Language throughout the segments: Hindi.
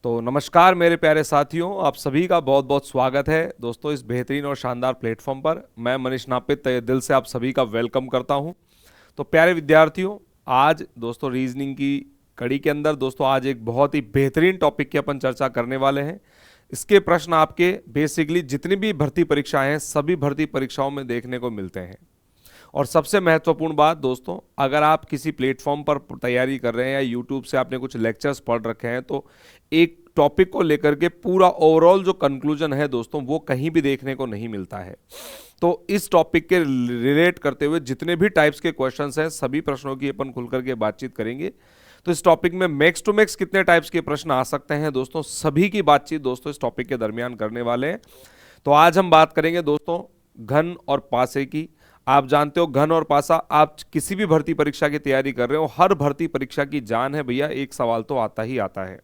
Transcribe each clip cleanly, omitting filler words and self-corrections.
तो नमस्कार मेरे प्यारे साथियों, आप सभी का बहुत बहुत स्वागत है दोस्तों इस बेहतरीन और शानदार प्लेटफॉर्म पर। मैं मनीष नापित तहे दिल से आप सभी का वेलकम करता हूं। तो प्यारे विद्यार्थियों, आज दोस्तों रीजनिंग की कड़ी के अंदर दोस्तों आज एक बहुत ही बेहतरीन टॉपिक की अपन चर्चा करने वाले हैं। इसके प्रश्न आपके बेसिकली जितनी भी भर्ती परीक्षाएं हैं सभी भर्ती परीक्षाओं में देखने को मिलते हैं। और सबसे महत्वपूर्ण बात दोस्तों, अगर आप किसी प्लेटफॉर्म पर तैयारी कर रहे हैं या यूट्यूब से आपने कुछ लेक्चर्स पढ़ रखे हैं तो एक टॉपिक को लेकर के पूरा ओवरऑल जो कंक्लूजन है दोस्तों वो कहीं भी देखने को नहीं मिलता है। तो इस टॉपिक के रिलेट करते हुए जितने भी टाइप्स के क्वेश्चंस हैं सभी प्रश्नों की अपन खुल करके बातचीत करेंगे। तो इस टॉपिक में मैक्स टू मैक्स कितने टाइप्स के प्रश्न आ सकते हैं दोस्तों, सभी की बातचीत दोस्तों इस टॉपिक के दरमियान करने वाले हैं। तो आज हम बात करेंगे दोस्तों घन और पासे की। आप जानते हो घन और पासा, आप किसी भी भर्ती परीक्षा की तैयारी कर रहे हो, हर भर्ती परीक्षा की जान है भैया, एक सवाल तो आता ही आता है।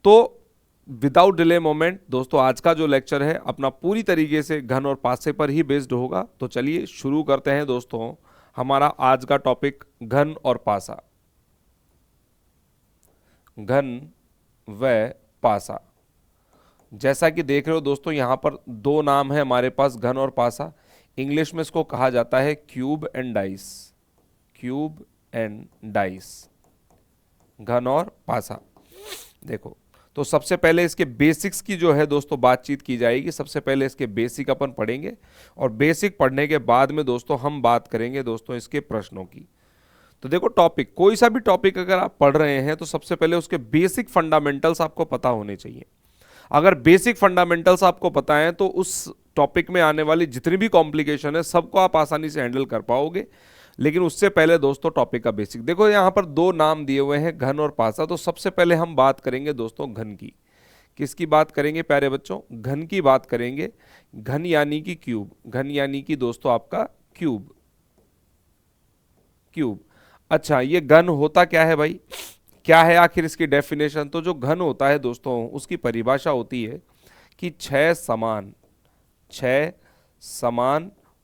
तो विदाउट डिले मोमेंट दोस्तों आज का जो लेक्चर है अपना पूरी तरीके से घन और पासे पर ही बेस्ड होगा। तो चलिए शुरू करते हैं दोस्तों हमारा आज का टॉपिक घन और पासा। घन व पासा, जैसा कि देख रहे हो दोस्तों यहां पर दो नाम है हमारे पास, घन और पासा। इंग्लिश में इसको कहा जाता है cube and dice. Cube and dice, घन और पासा। देखो, तो सबसे पहले इसके बेसिक्स की जो है दोस्तों बातचीत की जाएगी। सबसे पहले इसके बेसिक अपन पढ़ेंगे और बेसिक पढ़ने के बाद में दोस्तों हम बात करेंगे दोस्तों इसके प्रश्नों की। तो देखो, टॉपिक कोई सा भी टॉपिक अगर आप पढ़ रहे हैं तो सबसे पहले उसके बेसिक फंडामेंटल्स आपको पता होने चाहिए। अगर बेसिक फंडामेंटल्स आपको पता है तो उस टॉपिक में आने वाली जितनी भी कॉम्प्लिकेशन है सबको आप आसानी से हैंडल कर पाओगे। लेकिन उससे पहले दोस्तों टॉपिक का बेसिक देखो, यहां पर दो नाम दिए हुए हैं घन और पासा। तो सबसे पहले हम बात करेंगे दोस्तों घन की। किसकी बात करेंगे प्यारे बच्चों? घन की बात करेंगे। घन यानी कि क्यूब, घन यानी कि दोस्तों आपका क्यूब। क्यूब, अच्छा ये घन होता क्या है भाई, क्या है आखिर इसकी डेफिनेशन? तो जो घन होता है दोस्तों उसकी परिभाषा होती है कि छह समान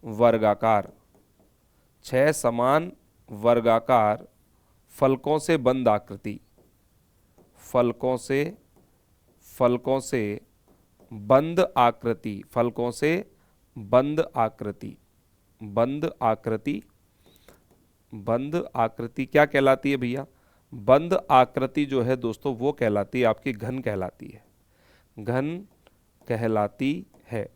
वर्गाकार, छह समान वर्गाकार फलकों से बंद आकृति, फलकों से बंद आकृति, फलकों से बंद आकृति, बंद आकृति, बंद आकृति क्या कहलाती है भैया? बंद आकृति जो है दोस्तों वो कहलाती है आपकी घन कहलाती है। घन कहलाती है,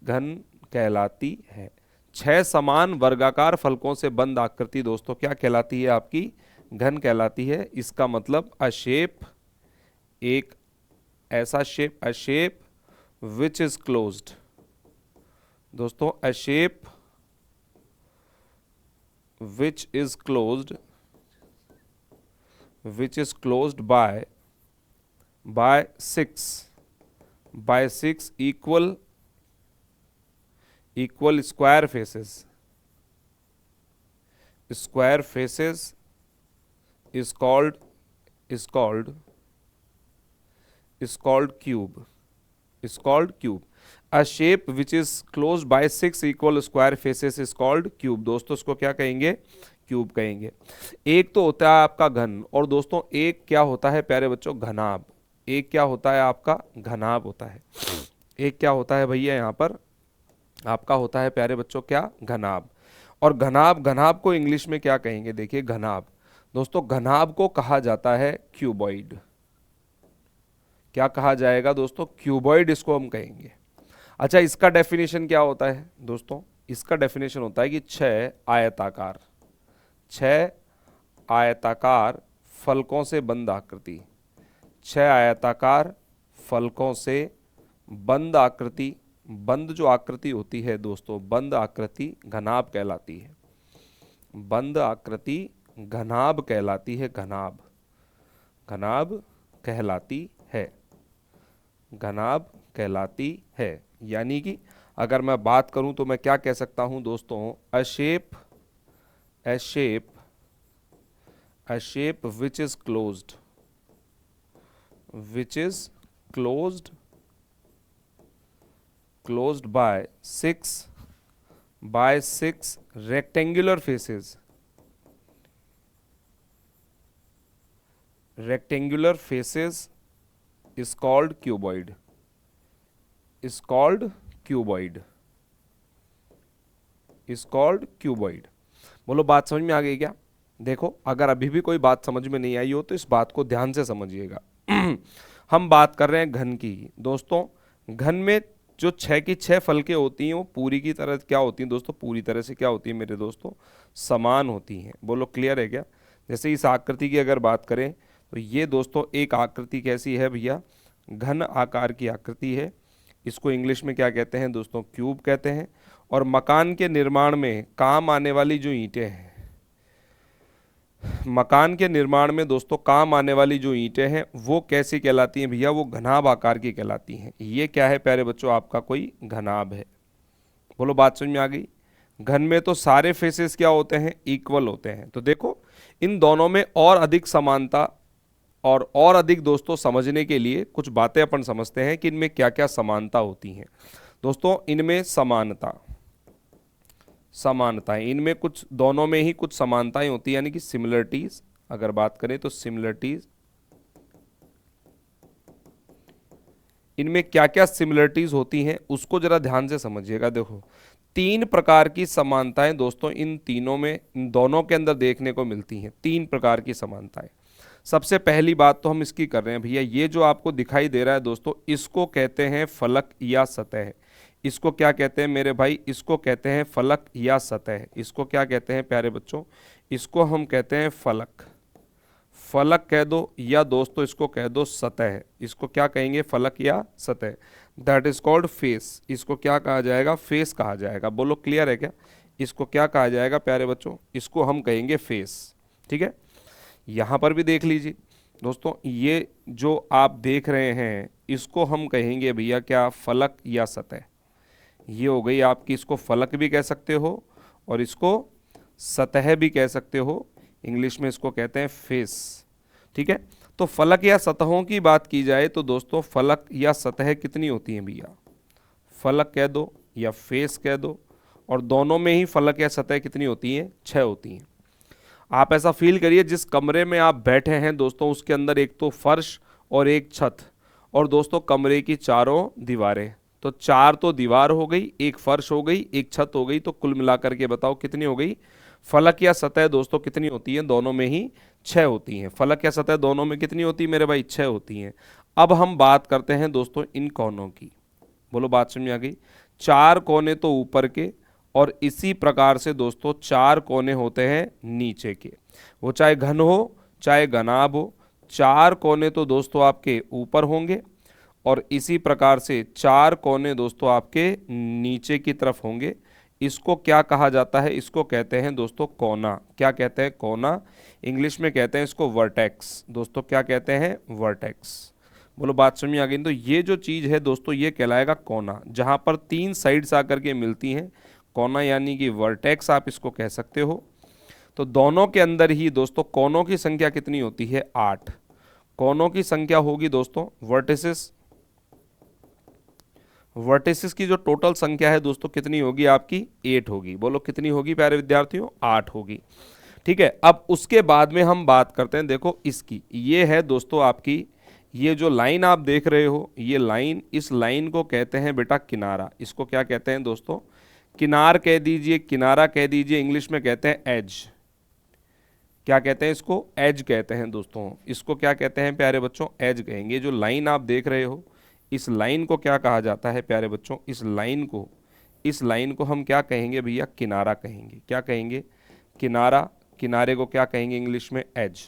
घन कहलाती है। छह समान वर्गाकार फलकों से बंद आकृति दोस्तों क्या कहलाती है? आपकी घन कहलाती है। इसका मतलब अ शेप, एक ऐसा shape, a shape which is closed दोस्तों, a shape which is closed, which is closed by six equal square faces. Square faces is called cube, is called cube. A shape which is closed by six equal square faces is called cube। दोस्तों इसको क्या कहेंगे? क्यूब कहेंगे। एक तो होता है आपका घन, और दोस्तों एक क्या होता है प्यारे बच्चों? घनाभ। एक क्या होता है आपका? घनाभ होता है। एक क्या होता है भैया यहाँ पर आपका होता है प्यारे बच्चों? क्या? घनाभ। और घनाभ, घनाभ को इंग्लिश में क्या कहेंगे? देखिए घनाभ दोस्तों, घनाभ को कहा जाता है क्यूबॉइड। क्या कहा जाएगा दोस्तों? क्यूबॉइड इसको हम कहेंगे। अच्छा, इसका डेफिनेशन क्या होता है दोस्तों? इसका डेफिनेशन होता है कि छह आयताकार फलकों से बंद आकृति, छह आयताकार फलकों से बंद आकृति, बंद जो आकृति होती है दोस्तों, बंद आकृति घनाभ कहलाती है। बंद आकृति घनाभ कहलाती है। घनाभ, घनाभ कहलाती है, घनाभ कहलाती है। यानी कि अगर मैं बात करूं तो मैं क्या कह सकता हूं दोस्तों? A shape, a shape, a shape which is closed, which is closed, closed by six rectangular faces, rectangular faces is called cuboid, is called cuboid, is called cuboid. बोलो बात समझ में आ गई क्या? देखो अगर अभी भी कोई बात समझ में नहीं आई हो तो इस बात को ध्यान से समझिएगा। हम बात कर रहे हैं घन की दोस्तों। घन में जो 6 की 6 फलकें होती हैं वो पूरी की तरह क्या होती हैं दोस्तों? पूरी तरह से क्या होती है मेरे दोस्तों? समान होती हैं। बोलो क्लियर है क्या? जैसे इस आकृति की अगर बात करें तो ये दोस्तों एक आकृति कैसी है भैया? घन आकार की आकृति है। इसको इंग्लिश में क्या कहते हैं दोस्तों? क्यूब कहते हैं। और मकान के निर्माण में काम आने वाली जो ईंटें हैं, मकान के निर्माण में दोस्तों काम आने वाली जो ईंटें हैं वो कैसी कहलाती हैं भैया? वो घनाभ आकार की कहलाती हैं। ये क्या है प्यारे बच्चों? आपका कोई घनाभ है। बोलो बात समझ में आ गई? घन में तो सारे फेसेस क्या होते हैं? इक्वल होते हैं। तो देखो इन दोनों में और अधिक समानता और अधिक दोस्तों समझने के लिए कुछ बातें अपन समझते हैं कि इनमें क्या क्या समानता होती हैं। दोस्तों इनमें समानताएं इनमें कुछ दोनों में ही कुछ समानताएं होती है, यानी कि सिमिलरिटीज। अगर बात करें तो सिमिलरिटीज, इनमें क्या क्या सिमिलरिटीज होती हैं उसको जरा ध्यान से समझिएगा। देखो 3 प्रकार की समानताएं दोस्तों इन तीनों में, इन दोनों के अंदर देखने को मिलती हैं। 3 प्रकार की समानताएं। सबसे पहली बात तो हम इसकी कर रहे हैं भैया, ये जो आपको दिखाई दे रहा है दोस्तों इसको कहते हैं फलक या सतह। इसको क्या कहते हैं मेरे भाई? इसको कहते हैं फलक या सतह। इसको क्या कहते हैं प्यारे बच्चों? इसको हम कहते हैं फलक। फलक कह दो या दोस्तों इसको कह दो सतह। इसको क्या कहेंगे? फलक या सतह। That is called face. इसको क्या कहा जाएगा? फेस कहा जाएगा। बोलो क्लियर है क्या? इसको क्या कहा जाएगा प्यारे बच्चों? इसको हम कहेंगे फेस। ठीक है, यहाँ पर भी देख लीजिए दोस्तों, ये जो आप देख रहे हैं इसको हम कहेंगे भैया क्या? फलक या सतह। ये हो गई आपकी, इसको फलक भी कह सकते हो और इसको सतह भी कह सकते हो। इंग्लिश में इसको कहते हैं फेस। ठीक है, तो फलक या सतहों की बात की जाए तो दोस्तों फलक या सतह कितनी होती हैं भैया? फलक कह दो या फेस कह दो, और दोनों में ही फलक या सतह कितनी होती हैं? 6 होती हैं। आप ऐसा फील करिए जिस कमरे में आप बैठे हैं दोस्तों उसके अंदर एक तो फर्श और एक छत, और दोस्तों कमरे की चारों दीवारें। तो 4 तो दीवार हो गई, एक फर्श हो गई, एक छत हो गई, तो कुल मिलाकर के बताओ कितनी हो गई? फलक या सतह दोस्तों कितनी होती है? दोनों में ही 6 होती हैं। फलक या सतह दोनों में कितनी होती है मेरे भाई? 6 होती हैं। अब हम बात करते हैं दोस्तों इन कोनों की। बोलो बात समझ में आ गई? 4 कोने तो ऊपर के, और इसी प्रकार से दोस्तों 4 कोने होते हैं नीचे के। वो चाहे घन हो चाहे घनाभ हो, 4 कोने तो दोस्तों आपके ऊपर होंगे, और इसी प्रकार से 4 कोने दोस्तों आपके नीचे की तरफ होंगे। इसको क्या कहा जाता है? इसको कहते हैं दोस्तों कोना। क्या कहते हैं? कोना। इंग्लिश में कहते हैं इसको वर्टेक्स। दोस्तों क्या कहते हैं? वर्टेक्स। बोलो बात समझ में आ गई? तो ये जो चीज़ है दोस्तों ये कहलाएगा कोना, जहाँ पर 3 साइड्स आकर के मिलती हैं। कोना यानी कि वर्टेक्स आप इसको कह सकते हो। तो दोनों के अंदर ही दोस्तों कोनों की संख्या कितनी होती है? 8 कोनों की संख्या होगी दोस्तों। वर्टिसेस की जो टोटल संख्या है दोस्तों कितनी होगी आपकी? 8 होगी। बोलो कितनी होगी प्यारे विद्यार्थियों? 8 होगी। ठीक है, अब उसके बाद में हम बात करते हैं देखो इसकी। ये है दोस्तों आपकी, ये जो लाइन आप देख रहे हो ये लाइन, इस लाइन को कहते हैं बेटा किनारा। इसको क्या कहते हैं दोस्तों? किनार कह दीजिए, किनारा कह दीजिए, इंग्लिश में कहते हैं एज। क्या कहते हैं इसको? एज कहते हैं दोस्तों। इसको क्या कहते हैं प्यारे बच्चों? एज कहेंगे। जो लाइन आप देख रहे हो इस लाइन को क्या कहा जाता है प्यारे बच्चों? इस लाइन को हम क्या कहेंगे भैया? किनारा कहेंगे। क्या कहेंगे? किनारा। किनारे को क्या कहेंगे इंग्लिश में? एज।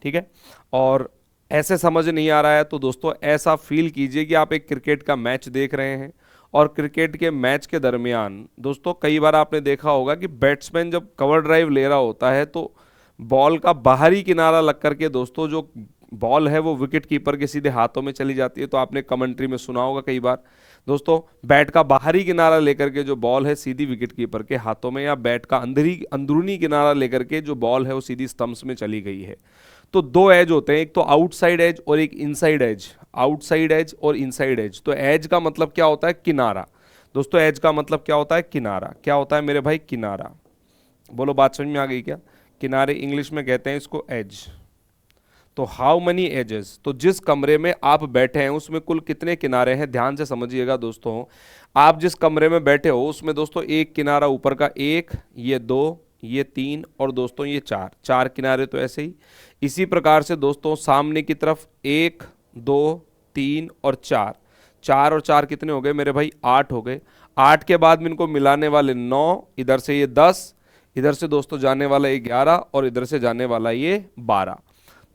ठीक है, और ऐसे समझ नहीं आ रहा है तो दोस्तों ऐसा फील कीजिए कि आप एक क्रिकेट का मैच देख रहे हैं, और क्रिकेट के मैच के दरमियान दोस्तों कई बार आपने देखा होगा कि बैट्समैन जब कवर ड्राइव ले रहा होता है तो बॉल का बाहरी किनारा लग करके दोस्तों जो बॉल है वो विकेट कीपर के सीधे हाथों में चली जाती है। तो आपने कमेंट्री में सुना होगा कई बार दोस्तों, बैट का बाहरी किनारा लेकर के जो बॉल है सीधी विकेट कीपर के हाथों में, या बैट का अंदरूनी किनारा लेकर के जो बॉल है वो सीधी स्टंप्स में चली गई है। तो 2 एज होते हैं, एक तो आउटसाइड एज और एक इनसाइड एज। आउटसाइड एज और इनसाइड एज। तो एज का मतलब क्या होता है? किनारा। दोस्तों एज का मतलब क्या होता है? किनारा। क्या होता है मेरे भाई? किनारा। बोलो बात समझ में आ गई क्या? किनारे इंग्लिश में कहते हैं इसको एज। तो हाउ मनी एजेस, तो जिस कमरे में आप बैठे हैं उसमें कुल कितने किनारे हैं, ध्यान से समझिएगा दोस्तों। आप जिस कमरे में बैठे हो उसमें दोस्तों एक किनारा ऊपर का, एक, ये दो, ये तीन और दोस्तों ये चार, चार किनारे तो ऐसे ही। इसी प्रकार से दोस्तों सामने की तरफ एक, दो, तीन और चार, चार और चार कितने हो गए मेरे भाई, आठ हो गए। आठ के बाद में इनको मिलाने वाले नौ, इधर से ये 10, इधर से दोस्तों जाने वाला ये 11 और इधर से जाने वाला ये 12।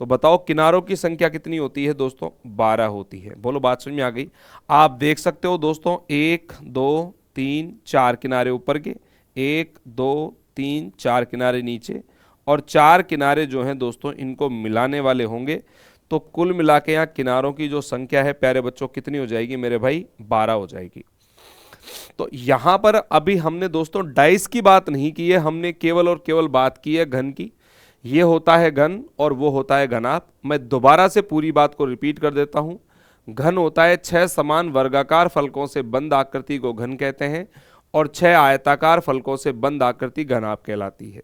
तो बताओ किनारों की संख्या कितनी होती है दोस्तों, 12 होती है। बोलो बात समझ में आ गई। आप देख सकते हो दोस्तों, एक, दो, तीन, चार किनारे ऊपर के, एक, दो, तीन, चार किनारे नीचे, और चार किनारे जो हैं दोस्तों इनको मिलाने वाले होंगे। तो कुल मिला के यहाँ किनारों की जो संख्या है प्यारे बच्चों कितनी हो जाएगी मेरे भाई, 12 हो जाएगी। तो यहां पर अभी हमने दोस्तों डाइस की बात नहीं की है, हमने केवल और केवल बात की है घन की। ये होता है घन और वो होता है घनाभ। मैं दोबारा से पूरी बात को रिपीट कर देता हूं। घन होता है 6 समान वर्गाकार फलकों से बंद आकृति को घन कहते हैं, और 6 आयताकार फलकों से बंद आकृति घनाभ कहलाती है।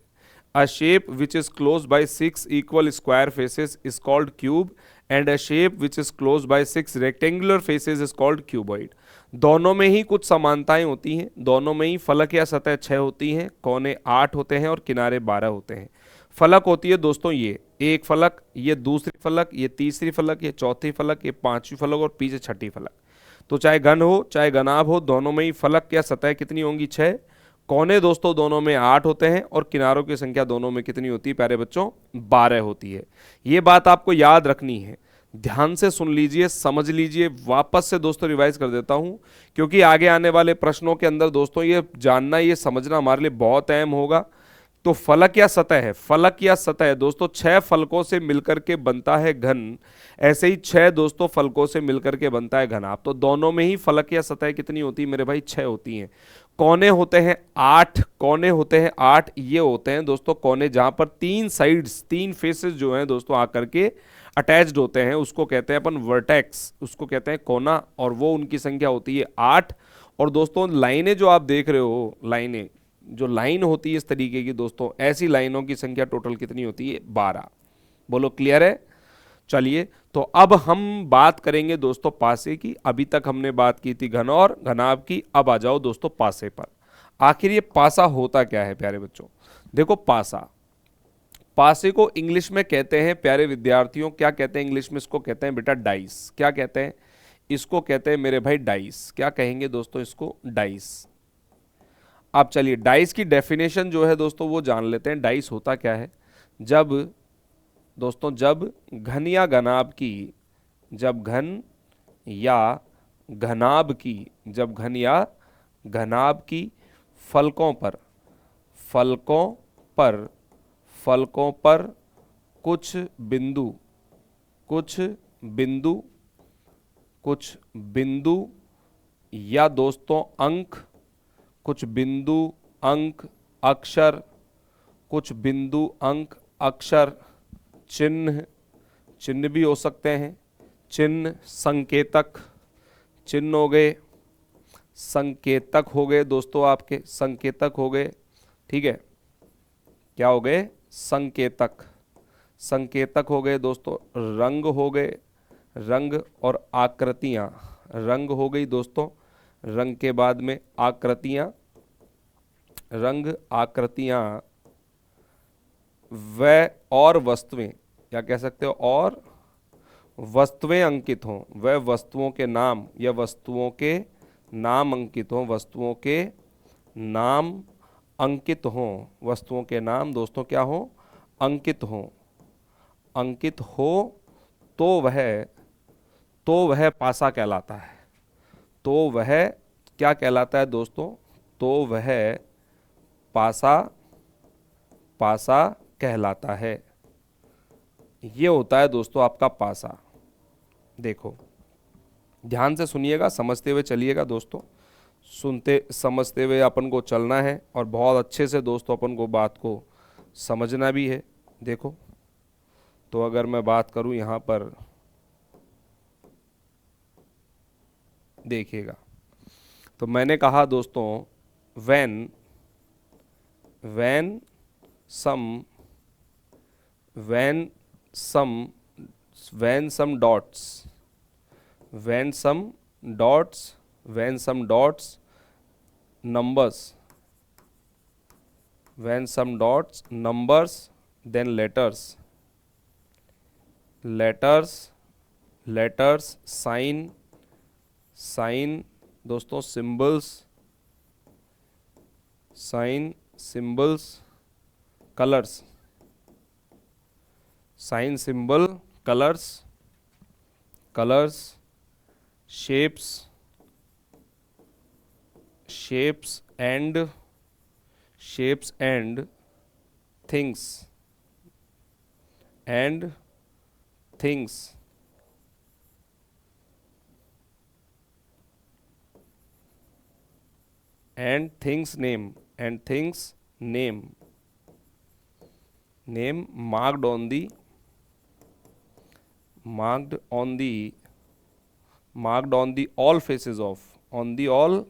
A shape which is closed by 6 equal square faces is called cube and a shape which is closed by 6 rectangular faces is called cuboid। दोनों में ही कुछ समानताएं होती हैं, दोनों में ही फलक या सतह 6 होती हैं, कोने 8 होते हैं और किनारे 12 होते हैं। फलक होती है दोस्तों ये एक फलक, ये दूसरी फलक, ये तीसरी फलक, ये चौथी फलक, ये पांचवी फलक और पीछे छठी फलक। तो चाहे घन हो चाहे घनाभ हो, दोनों में ही फलक या सतह कितनी होंगी, 6। कोने दोस्तों दोनों में 8 होते हैं और किनारों की संख्या दोनों में कितनी होती है प्यारे बच्चों, 12 होती है। ये बात आपको याद रखनी है, ध्यान से सुन लीजिए, समझ लीजिए। वापस से दोस्तों रिवाइज कर देता हूं, क्योंकि आगे आने वाले प्रश्नों के अंदर दोस्तों ये जानना, ये समझना हमारे लिए बहुत अहम होगा। तो फलक या सतह है, फलक या सतह दोस्तों 6 फलकों से मिलकर के बनता है घन, ऐसे ही 6 दोस्तों फलकों से मिलकर के बनता है घनाभ। तो दोनों में ही फलक या सतह कितनी होती है मेरे भाई, 6 होती हैं। कोने होते हैं 8, कोने होते हैं 8, ये होते हैं दोस्तों कोने जहां पर 3 साइड्स, 3 फेसेस जो हैं दोस्तों आकर के अटैच्ड होते हैं, उसको कहते हैं अपन वर्टेक्स, उसको कहते हैं कोना, और वो उनकी संख्या होती है 8। और दोस्तों लाइनें जो आप देख रहे हो, लाइनें जो लाइन होती है इस तरीके की दोस्तों, ऐसी लाइनों की संख्या टोटल कितनी होती है, 12। बोलो क्लियर है। चलिए तो अब हम बात करेंगे दोस्तों पासे की। अभी तक हमने बात की थी घन और घनाभ की, अब आ जाओ दोस्तों पासे पर। आखिर ये पासा होता क्या है प्यारे बच्चों। देखो पासा, पासे को इंग्लिश में कहते हैं प्यारे विद्यार्थियों, क्या कहते हैं इंग्लिश में, इसको कहते हैं बेटा डाइस। क्या कहते हैं इसको, कहते हैं मेरे भाई डाइस। क्या कहेंगे दोस्तों इसको, डाइस। अब चलिए डाइस की डेफिनेशन जो है दोस्तों वो जान लेते हैं। डाइस होता क्या है, जब दोस्तों जब घन या घनाभ की, जब घन या घनाभ की, जब घन या घनाभ की फलकों पर, फलकों पर, फलकों पर कुछ बिंदु, कुछ बिंदु, कुछ बिंदु या दोस्तों अंक, कुछ बिंदु अंक अक्षर, कुछ बिंदु अंक अक्षर, चिन्ह, चिन्ह भी हो सकते हैं, चिन्ह, संकेतक, चिन्ह हो गए, संकेतक हो गए दोस्तों, आपके संकेतक हो गए, ठीक है। क्या हो गए, संकेतक, संकेतक हो गए दोस्तों, रंग हो गए, रंग और आकृतियां, रंग हो गई दोस्तों, रंग के बाद में आकृतियां, रंग आकृतियां, वह और वस्तुएं, या कह सकते हो और वस्तुएं अंकित हों, वह वस्तुओं के नाम या वस्तुओं के नाम अंकित हों, वस्तुओं के नाम अंकित हों, वस्तुओं के नाम दोस्तों क्या हो, अंकित हों, अंकित हो, तो वह पासा कहलाता है। तो वह क्या कहलाता है दोस्तों, तो वह पासा, पासा कहलाता है। ये होता है दोस्तों आपका पासा। देखो ध्यान से सुनिएगा, समझते हुए चलिएगा दोस्तों, सुनते समझते हुए अपन को चलना है और बहुत अच्छे से दोस्तों अपन को बात को समझना भी है। देखो तो अगर मैं बात करूं यहाँ पर, देखिएगा तो मैंने कहा दोस्तों when some when some dots, when some dots, when some dots, numbers, when some dots, numbers, then letters, letters, letters, sign, sign, दोस्तों symbols, sign, symbols, colors, sign, symbol, colors, colors, shapes, shapes and things, and things, and things name, and things name, name marked on the, marked on the, marked on the all faces of, on the all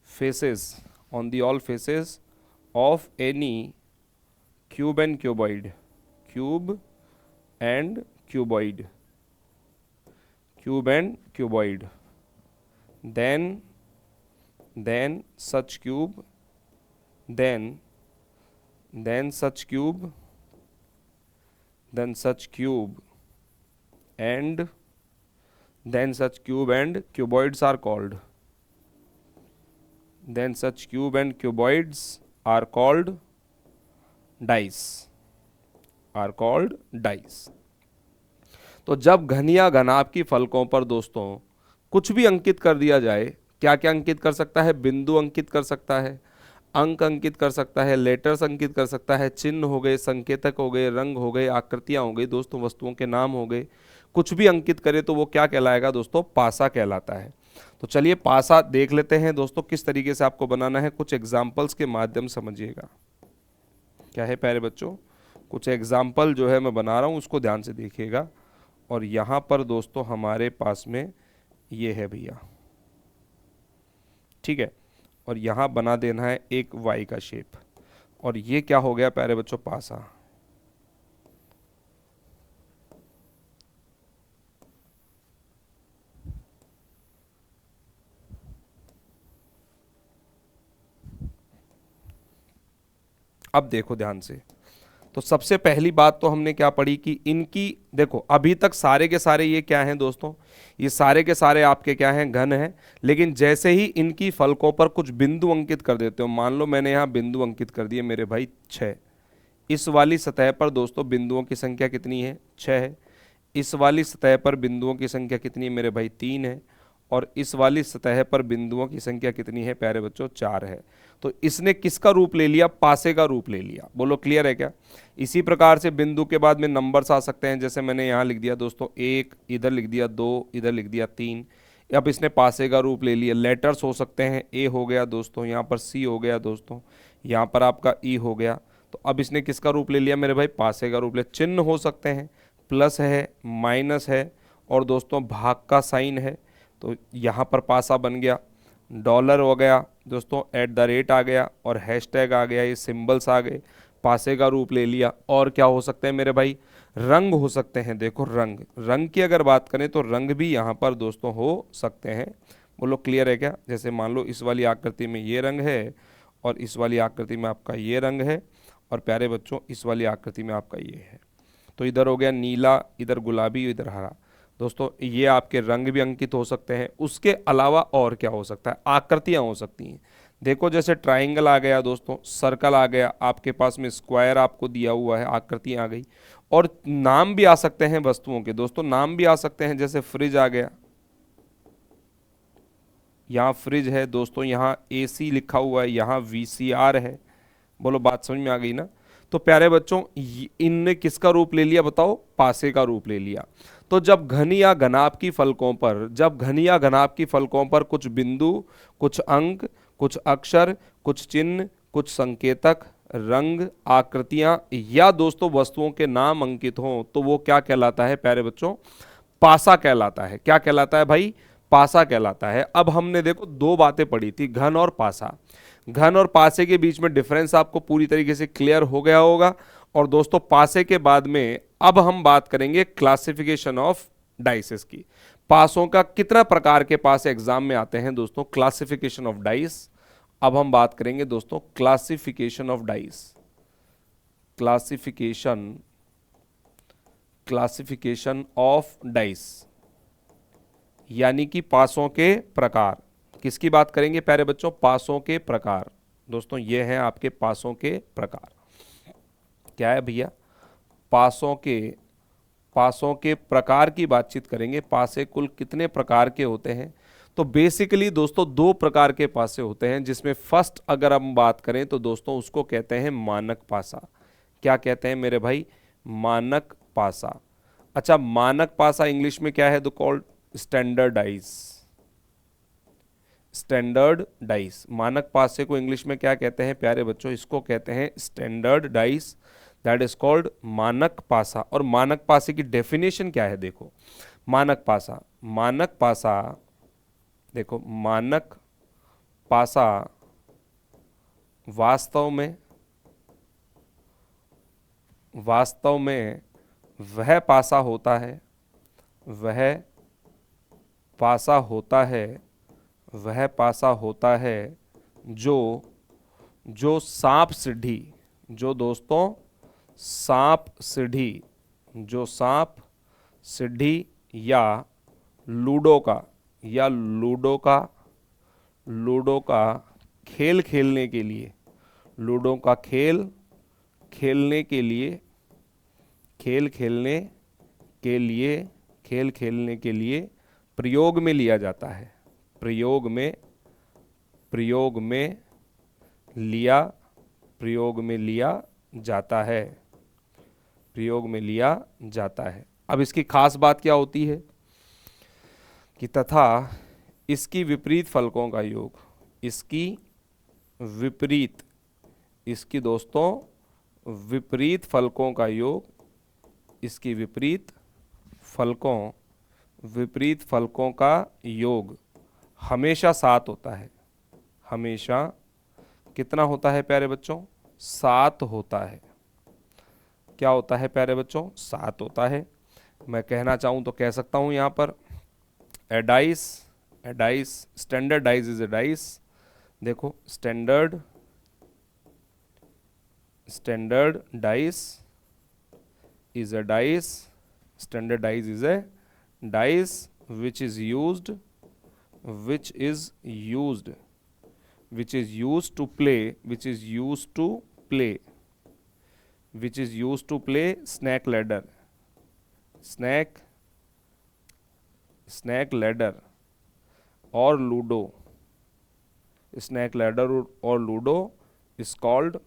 faces, on the all faces of any cube and cuboid, cube and cuboid, cube and cuboid, then such cube, then such cube, then such cube, and then such cube and cuboids are called, then such cube and cuboids are called dice, are called dice। तो जब घन या घनाभ की फलकों पर दोस्तों कुछ भी अंकित कर दिया जाए, क्या क्या अंकित कर सकता है? बिंदु अंकित कर सकता है, अंक अंकित कर सकता है, लेटर्स अंकित कर सकता है, चिन्ह हो गए, संकेतक हो गए, रंग हो गए, आकृतियां हो गई दोस्तों, वस्तुओं के नाम हो गए, कुछ भी अंकित करे तो वो क्या कहलाएगा दोस्तों? पासा कहलाता है। तो चलिए पासा देख लेते हैं दोस्तों किस तरीके से आपको बनाना है, कुछ एग्जाम्पल्स के माध्यम समझिएगा। क्या है प्यारे बच्चों, कुछ एग्जाम्पल जो है मैं बना रहा हूँ उसको ध्यान से देखिएगा। और यहाँ पर दोस्तों हमारे पास में ये है भैया, ठीक है, और यहाँ बना देना है एक वाई का शेप, और ये क्या हो गया प्यारे बच्चों? पासा। अब देखो ध्यान से, तो सबसे पहली बात तो हमने क्या पढ़ी कि इनकी देखो अभी तक सारे के सारे ये क्या हैं दोस्तों? ये सारे के सारे आपके क्या हैं? घन हैं। लेकिन जैसे ही इनकी फलकों पर कुछ बिंदु अंकित कर देते हो, मान लो मैंने यहाँ बिंदु अंकित कर दिए मेरे भाई 6, इस वाली सतह पर दोस्तों बिंदुओं की संख्या कितनी है? 6 है। इस वाली सतह पर बिंदुओं की संख्या कितनी है मेरे भाई? 3 है। और इस वाली सतह पर बिंदुओं की संख्या कितनी है प्यारे बच्चों? 4 है। तो इसने किसका रूप ले लिया? पासे का रूप ले लिया। बोलो क्लियर है क्या? इसी प्रकार से बिंदु के बाद में नंबर्स आ सकते हैं, जैसे मैंने यहाँ लिख दिया दोस्तों 1, इधर लिख दिया 2, इधर लिख दिया 3, अब इसने पासे का रूप ले लिया। लेटर्स हो सकते हैं, ए हो गया दोस्तों, यहाँ पर सी हो गया दोस्तों, यहाँ पर आपका ई हो गया। तो अब इसने किसका रूप ले लिया मेरे भाई? पासे का रूप ले। चिन्ह हो सकते हैं, प्लस है, माइनस है, और दोस्तों भाग का साइन है, तो यहाँ पर पासा बन गया। डॉलर हो गया दोस्तों, @ आ गया, और हैशटैग आ गया, ये सिंबल्स आ गए, पासे का रूप ले लिया। और क्या हो सकते हैं मेरे भाई? रंग हो सकते हैं। देखो रंग, रंग की अगर बात करें तो रंग भी यहाँ पर दोस्तों हो सकते हैं। बोलो क्लियर है क्या? जैसे मान लो इस वाली आकृति में ये रंग है, और इस वाली आकृति में आपका ये रंग है, और प्यारे बच्चों इस वाली आकृति में आपका ये है। तो इधर हो गया नीला, इधर गुलाबी, इधर हरा। दोस्तों ये आपके रंग भी अंकित हो सकते हैं। उसके अलावा और क्या हो सकता है? आकृतियाँ हो सकती हैं। देखो जैसे ट्राइंगल आ गया दोस्तों, सर्कल आ गया, आपके पास में स्क्वायर आपको दिया हुआ है, आकृतियाँ आ गई। और नाम भी आ सकते हैं वस्तुओं के दोस्तों, नाम भी आ सकते हैं, जैसे फ्रिज आ गया, यहाँ फ्रिज है दोस्तों, यहाँ AC लिखा हुआ है, यहाँ VCR है। बोलो बात समझ में आ गई ना? तो प्यारे बच्चों इनने किसका रूप ले लिया बताओ? पासे का रूप ले लिया। तो जब घन या घनाभ की फलकों पर, जब घन या घनाभ की फलकों पर कुछ बिंदु, कुछ अंक, कुछ अक्षर, कुछ चिन्ह, कुछ संकेतक, रंग, आकृतियां या दोस्तों वस्तुओं के नाम अंकित हों, तो वो क्या कहलाता है प्यारे बच्चों? पासा कहलाता है। क्या कहलाता है भाई? पासा कहलाता है। अब हमने देखो दो बातें पढ़ी थी, घन और पासा। घन और पासे के बीच में डिफरेंस आपको पूरी तरीके से क्लियर हो गया होगा। और दोस्तों पासे के बाद में अब हम बात करेंगे क्लासिफिकेशन ऑफ डाइसेस की। पासों का कितना प्रकार के पास एग्जाम में आते हैं दोस्तों, क्लासिफिकेशन ऑफ डाइस। अब हम बात करेंगे दोस्तों classification of dice, classification of dice, यानी कि पासों के प्रकार। किसकी बात करेंगे प्यारे बच्चों, पासों के प्रकार। दोस्तों ये हैं आपके पासों के प्रकार। क्या है भैया, पासों के प्रकार की बातचीत करेंगे। पासे कुल कितने प्रकार के होते हैं, तो बेसिकली दोस्तों दो प्रकार के पासे होते हैं, जिसमें फर्स्ट अगर हम बात करें तो दोस्तों उसको कहते हैं मानक पासा। क्या कहते हैं मेरे भाई, मानक पासा। अच्छा, मानक पासा इंग्लिश में क्या है, तो कॉल्ड स्टैंडर्ड डाइस। मानक पासे को इंग्लिश में क्या कहते हैं प्यारे बच्चों, इसको कहते हैं standard dice, that is called मानक पासा। और मानक पासे की डेफिनेशन क्या है, देखो मानक पासा देखो, मानक पासा वास्तव में वह पासा होता है जो सांप सीढ़ी, जो दोस्तों सांप सीढ़ी या लूडो का खेल खेलने के लिए, प्रयोग में लिया जाता है, प्रयोग में लिया जाता है। अब इसकी खास बात क्या होती है कि तथा इसकी विपरीत फलकों का योग, इसकी दोस्तों विपरीत फलकों का योग, इसकी विपरीत फलकों का योग हमेशा 7 होता है। हमेशा कितना होता है प्यारे बच्चों, 7 होता है। क्या होता है प्यारे बच्चों, 7 होता है। मैं कहना चाहूँ तो कह सकता हूँ यहाँ पर a dice, standard dice is a dice. देखो standard dice is a dice, standard dice is a dice which is used to play snake ladder or ludo. Snake ladder or ludo is called,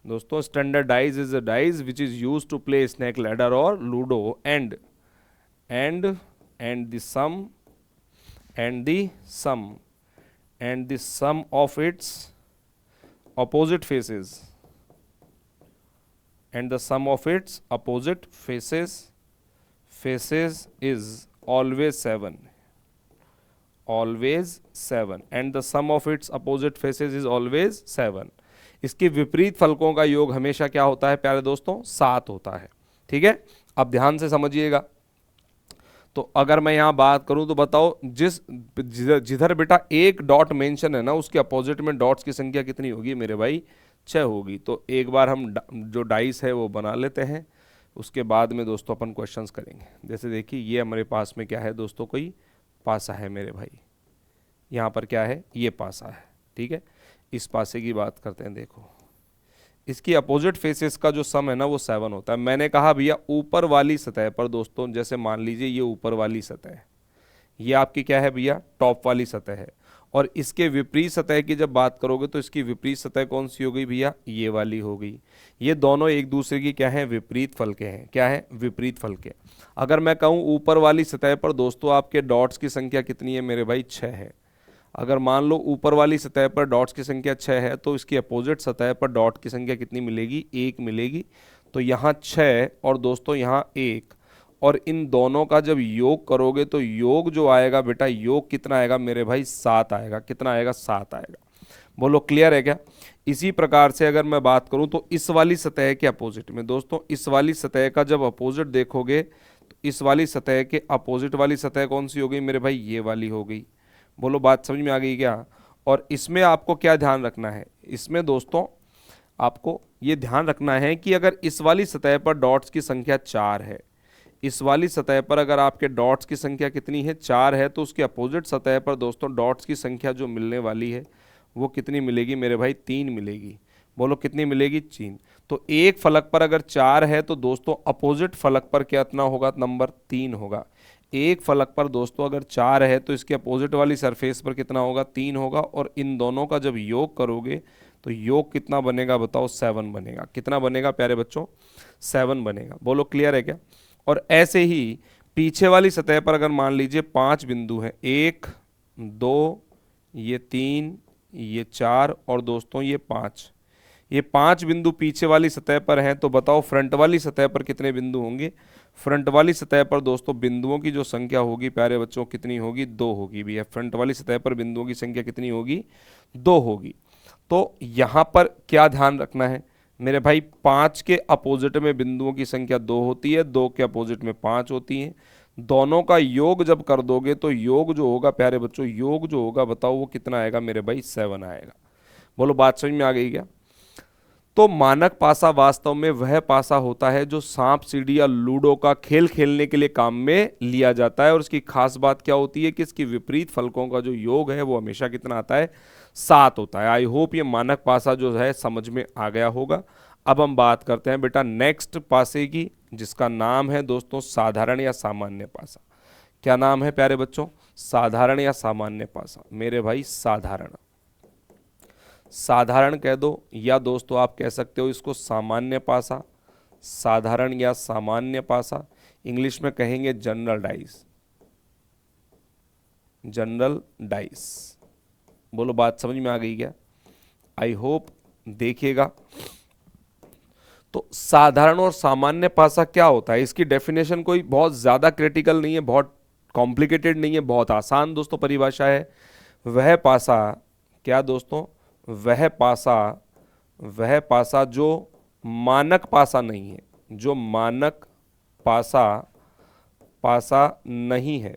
दोस्तों standard dice is a dice which is used to play snake ladder or ludo, and the sum of its opposite faces, is always 7, and the sum of its opposite faces is always 7। इसके विपरीत फलकों का योग हमेशा क्या होता है प्यारे दोस्तों, 7 होता है। ठीक है, अब ध्यान से समझिएगा। तो अगर मैं यहाँ बात करूँ तो बताओ, जिधर बेटा एक डॉट मेंशन है ना, उसके अपोजिट में डॉट्स की संख्या कितनी होगी मेरे भाई, 6 होगी। तो एक बार हम जो डाइस है वो बना लेते हैं, उसके बाद में दोस्तों अपन क्वेश्चंस करेंगे। जैसे देखिए ये हमारे पास में क्या है दोस्तों, कोई पासा है मेरे भाई, यहाँ पर क्या है, ये पासा है। ठीक है, इस पासे की बात करते हैं। देखो इसकी अपोजिट फेसेस का जो सम है ना वो 7 होता है। मैंने कहा भैया ऊपर वाली सतह पर दोस्तों, जैसे मान लीजिए ये ऊपर वाली सतह है, ये आपकी क्या है भैया, टॉप वाली सतह है। और इसके विपरीत सतह की जब बात करोगे तो इसकी विपरीत सतह कौन सी हो गई भैया, ये वाली हो गई। ये दोनों एक दूसरे की क्या है, विपरीत फलके हैं। क्या है, विपरीत फलके। अगर मैं कहूँ ऊपर वाली सतह पर दोस्तों आपके डॉट्स की संख्या कितनी है मेरे भाई, 6 है। अगर मान लो ऊपर वाली सतह पर डॉट्स की संख्या 6 है, तो इसकी अपोजिट सतह पर डॉट की संख्या कितनी मिलेगी, 1 मिलेगी। तो यहाँ 6 और दोस्तों यहाँ 1, और इन दोनों का जब योग करोगे तो योग जो आएगा बेटा, योग कितना आएगा मेरे भाई, 7 आएगा। कितना आएगा, 7 आएगा। बोलो क्लियर है क्या। इसी प्रकार से अगर मैं बात करूं तो इस वाली सतह के अपोजिट में दोस्तों, इस वाली सतह का जब अपोजिट देखोगे तो इस वाली सतह के अपोजिट वाली सतह कौन सी हो गई मेरे भाई, ये वाली हो गई। बोलो बात समझ में आ गई क्या। और इसमें आपको क्या ध्यान रखना है, इसमें दोस्तों आपको ये ध्यान रखना है कि अगर इस वाली सतह पर डॉट्स की संख्या 4 है, इस वाली सतह पर अगर आपके डॉट्स की संख्या कितनी है, 4 है, तो उसके अपोजिट सतह पर दोस्तों डॉट्स की संख्या जो मिलने वाली है वो कितनी मिलेगी मेरे भाई, 3 मिलेगी। बोलो कितनी मिलेगी, 3। तो एक फलक पर अगर 4 है तो दोस्तों अपोजिट फलक पर कितना होगा, नंबर 3 होगा। एक फलक पर दोस्तों अगर 4 है तो इसके अपोजिट वाली सरफेस पर कितना होगा, 3 होगा। और इन दोनों का जब योग करोगे तो योग कितना बनेगा बताओ, 7 बनेगा। कितना बनेगा प्यारे बच्चों, 7 बनेगा। बोलो क्लियर है क्या। और ऐसे ही पीछे वाली सतह पर अगर मान लीजिए 5 बिंदु हैं, 1 2 ये 3 ये 4 और दोस्तों ये 5, ये 5 बिंदु पीछे वाली सतह पर हैं, तो बताओ फ्रंट वाली सतह पर कितने बिंदु होंगे। फ्रंट वाली सतह पर दोस्तों बिंदुओं की जो संख्या होगी प्यारे बच्चों कितनी होगी, 2 होगी भैया। फ्रंट वाली सतह पर बिंदुओं की संख्या कितनी होगी, 2 होगी। तो यहाँ पर क्या ध्यान रखना है मेरे भाई, 5 के अपोजिट में बिंदुओं की संख्या 2 होती है, 2 के अपोजिट में 5 होती है। दोनों का योग जब कर दोगे तो योग जो होगा प्यारे बच्चों, योग जो होगा बताओ वो कितना आएगा मेरे भाई, 7 आएगा। बोलो बात समझ में आ गई क्या। तो मानक पासा वास्तव में वह पासा होता है जो सांप सीढ़ी या लूडो का खेल खेलने के लिए काम में लिया जाता है। और इसकी खास बात क्या होती है कि इसकी विपरीत फलकों का जो योग है वो हमेशा कितना आता है, 7 होता है। आई होप ये मानक पासा जो है समझ में आ गया होगा। अब हम बात करते हैं बेटा नेक्स्ट पासे की, जिसका नाम है दोस्तों साधारण या सामान्य पासा। क्या नाम है प्यारे बच्चों, साधारण या सामान्य पासा। मेरे भाई साधारण, साधारण कह दो या दोस्तों आप कह सकते हो इसको सामान्य पासा, साधारण या सामान्य पासा। इंग्लिश में कहेंगे जनरल डाइस, जनरल डाइस। बोलो बात समझ में आ गई क्या। आई होप देखिएगा। तो साधारण और सामान्य पासा क्या होता है, इसकी डेफिनेशन कोई बहुत ज़्यादा क्रिटिकल नहीं है, बहुत कॉम्प्लिकेटेड नहीं है, बहुत आसान दोस्तों परिभाषा है। वह पासा क्या दोस्तों, वह पासा जो मानक पासा नहीं है, जो मानक पासा नहीं है,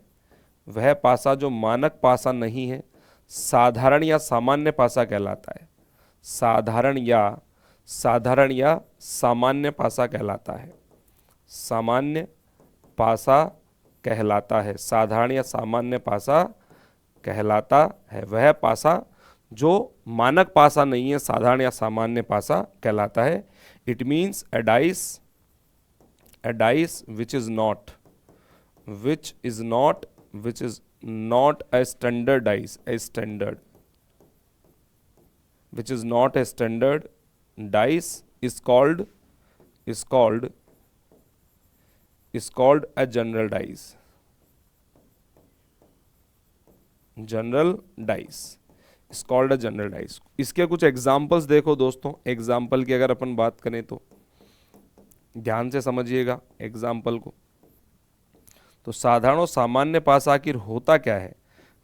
वह पासा जो मानक पासा नहीं है, साधारण या सामान्य पासा कहलाता है। साधारण या सामान्य पासा कहलाता है, सामान्य पासा कहलाता है, साधारण या सामान्य पासा कहलाता है। वह पासा जो मानक पासा नहीं है, साधारण या सामान्य पासा कहलाता है। It means a dice which is not a standard dice, which is not a standard dice is called a general dice, general dice is called a general dice. इसके कुछ एग्जाम्पल्स देखो दोस्तों, एग्जाम्पल की अगर अपन बात करें तो ध्यान से समझिएगा एग्जाम्पल को। तो साधारण और सामान्य पासा आखिर होता क्या है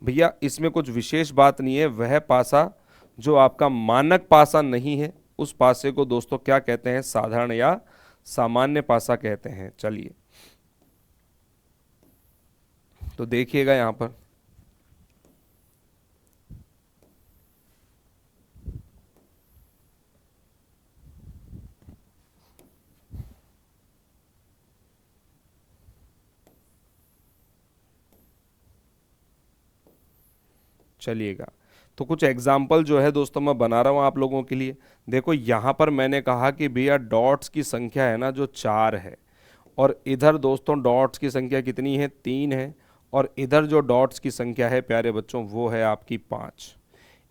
भैया, इसमें कुछ विशेष बात नहीं है। वह पासा जो आपका मानक पासा नहीं है, उस पासे को दोस्तों क्या कहते हैं, साधारण या सामान्य पासा कहते हैं। चलिए तो देखिएगा यहां पर, चलिएगा तो कुछ एग्जाम्पल जो है दोस्तों मैं बना रहा हूँ आप लोगों के लिए। देखो यहाँ पर मैंने कहा कि भैया डॉट्स की संख्या है ना जो 4 है, और इधर दोस्तों डॉट्स की संख्या कितनी है, 3 है। और इधर जो डॉट्स की संख्या है प्यारे बच्चों वो है आपकी 5।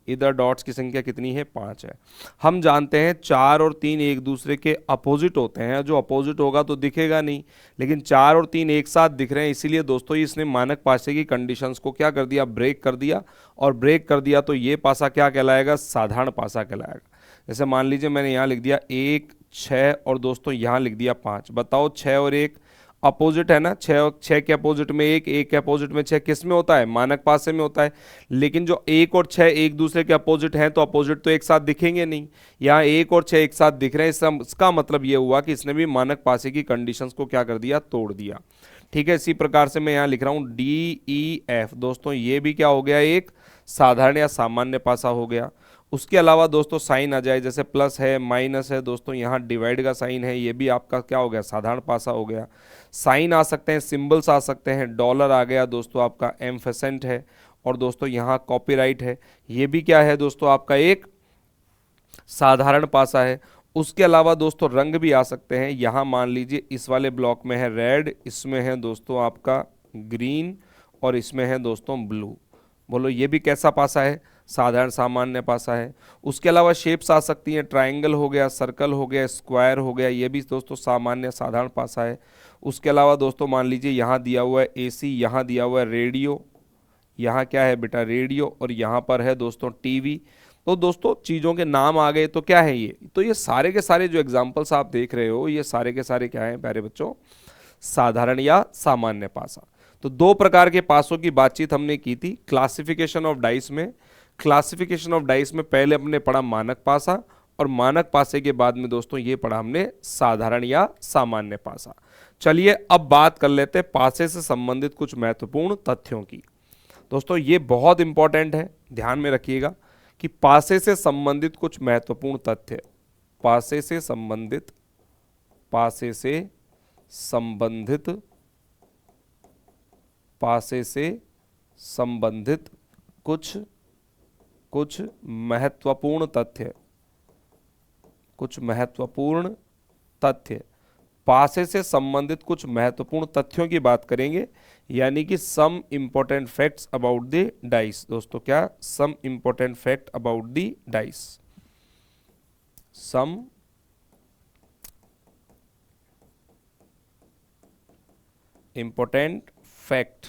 इधर डॉट्स की संख्या कितनी है, 5 है। हम जानते हैं 4 और 3 एक दूसरे के अपोजिट होते हैं, जो अपोजिट होगा तो दिखेगा नहीं, लेकिन 4 और 3 एक साथ दिख रहे हैं, इसीलिए दोस्तों इसने मानक पासे की कंडीशंस को क्या कर दिया, ब्रेक कर दिया। और ब्रेक कर दिया तो ये पासा क्या कहलाएगा, साधारण पासा कहलाएगा। जैसे मान लीजिए मैंने यहाँ लिख दिया 1 6 और दोस्तों यहाँ लिख दिया 5। बताओ 6 और 1 अपोजिट है ना, छः छः के अपोजिट में एक, एक के अपोजिट में छः, किस में होता है, मानक पासे में होता है। लेकिन जो एक और छः एक दूसरे के अपोजिट हैं तो अपोजिट तो एक साथ दिखेंगे नहीं। यहाँ एक और छः एक साथ दिख रहे हैं, इसका मतलब ये हुआ कि इसने भी मानक पासे की कंडीशंस को क्या कर दिया, तोड़ दिया। ठीक है, इसी प्रकार से मैं यहाँ लिख रहा हूँ DEF। दोस्तों ये भी क्या हो गया, एक साधारण या सामान्य पासा हो गया। उसके अलावा दोस्तों साइन आ जाए, जैसे प्लस है, माइनस है, दोस्तों यहाँ डिवाइड का साइन है, ये भी आपका क्या हो गया, साधारण पासा हो गया। साइन आ सकते हैं, सिंबल्स आ सकते हैं, डॉलर आ गया दोस्तों आपका, एम्फेसेंट है, और दोस्तों यहाँ कॉपीराइट है, ये भी क्या है दोस्तों आपका एक साधारण पासा है। उसके अलावा दोस्तों रंग भी आ सकते हैं, यहाँ मान लीजिए इस वाले ब्लॉक में है रेड, इसमें है दोस्तों आपका ग्रीन, और इसमें है दोस्तों ब्लू। बोलो ये भी कैसा पासा है, साधारण सामान्य पासा है। उसके अलावा शेप्स आ सकती हैं, ट्रायंगल हो गया, सर्कल हो गया, स्क्वायर हो गया, ये भी दोस्तों सामान्य साधारण पासा है। उसके अलावा दोस्तों मान लीजिए यहाँ दिया हुआ है AC, यहाँ दिया हुआ है रेडियो, यहाँ क्या है बेटा रेडियो, और यहाँ पर है दोस्तों TV। तो दोस्तों चीज़ों के नाम आ गए, तो क्या है ये, तो ये सारे के सारे जो एग्जाम्पल्स आप देख रहे हो ये सारे के सारे क्या हैं प्यारे बच्चों, साधारण या सामान्य पासा। तो दो प्रकार के पासों की बातचीत हमने की थी क्लासिफिकेशन ऑफ डाइस में। क्लासिफिकेशन ऑफ डाइस में पहले हमने पढ़ा मानक पासा, और मानक पासे के बाद में दोस्तों ये पढ़ा हमने साधारण या सामान्य पासा। चलिए अब बात कर लेते हैं पासे से संबंधित कुछ महत्वपूर्ण तथ्यों की। दोस्तों ये बहुत इंपॉर्टेंट है, ध्यान में रखिएगा कि पासे से संबंधित कुछ महत्वपूर्ण तथ्य, पासे से संबंधित, पासे से संबंधित, पासे से संबंधित कुछ महत्वपूर्ण तथ्य, कुछ महत्वपूर्ण तथ्य, पासे से संबंधित कुछ महत्वपूर्ण तथ्यों की बात करेंगे, यानी कि some important facts about the dice. दोस्तों क्या, some important fact about the dice, some important fact,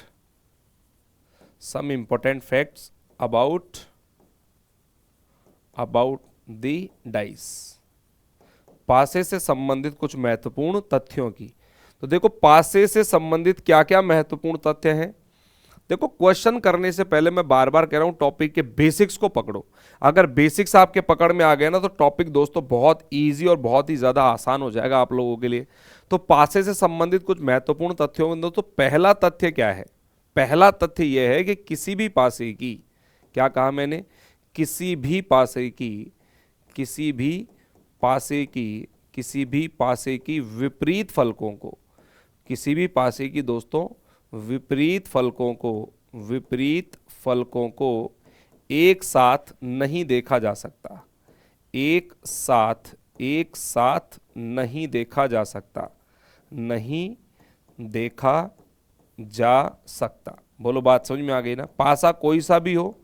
some important facts about the dice, पासे से संबंधित कुछ महत्वपूर्ण तथ्यों की। तो देखो पासे से संबंधित क्या क्या महत्वपूर्ण तथ्य हैं। देखो क्वेश्चन करने से पहले मैं बार बार कह रहा हूं टॉपिक के बेसिक्स को पकड़ो। अगर बेसिक्स आपके पकड़ में आ गए ना तो टॉपिक दोस्तों बहुत इजी और बहुत ही ज्यादा आसान हो जाएगा आप लोगों के लिए। तो पासे से संबंधित कुछ महत्वपूर्ण तथ्यों में दोस्तों पहला तथ्य क्या है, पहला तथ्य यह है कि किसी भी पासे की, क्या कहा मैंने, किसी भी पासे की, किसी भी पासे की, किसी भी पासे की विपरीत फलकों को, किसी भी पासे की दोस्तों विपरीत फलकों को, विपरीत फलकों को एक साथ नहीं देखा जा सकता, एक साथ, एक साथ नहीं देखा जा सकता, नहीं देखा जा सकता। बोलो बात समझ में आ गई ना। पासा कोई सा भी हो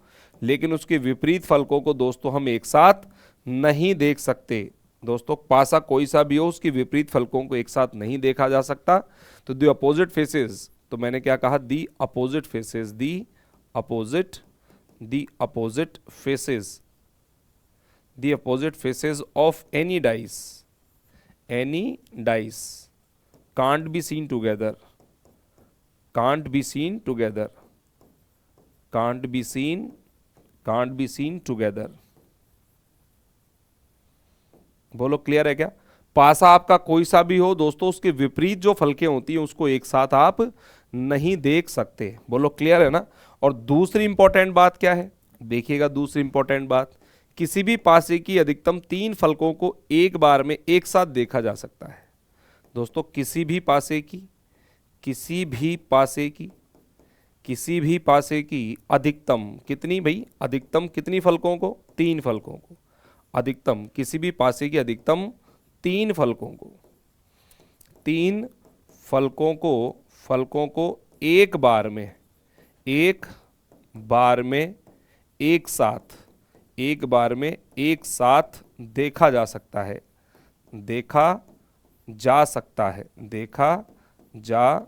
लेकिन उसके विपरीत फलकों को दोस्तों हम एक साथ नहीं देख सकते। दोस्तों पासा कोई सा भी हो उसकी विपरीत फलकों को एक साथ नहीं देखा जा सकता। तो द अपोजिट फेसेस, तो मैंने क्या कहा, the opposite faces, the opposite, the opposite faces, the opposite faces of any dice, any dice can't be seen together, can't be seen together, can't be seen, can't be seen together। बोलो क्लियर है क्या। पासा आपका कोई सा भी हो दोस्तों उसके विपरीत जो फलकें होती हैं उसको एक साथ आप नहीं देख सकते। बोलो क्लियर है ना। और दूसरी इंपॉर्टेंट बात क्या है, देखिएगा दूसरी इंपॉर्टेंट बात, किसी भी पासे की अधिकतम 3 फलकों को एक बार में एक साथ देखा जा सकता है। दोस्तों किसी भी पासे की, किसी भी पासे की, किसी भी पासे की अधिकतम कितनी भाई, अधिकतम कितनी फलकों को, 3 फलकों को, अधिकतम किसी भी पासे की अधिकतम 3 फलकों को, 3 फलकों को, फलकों को एक बार में, एक बार में एक साथ, एक बार में एक साथ देखा जा सकता है, देखा जा सकता है, देखा जा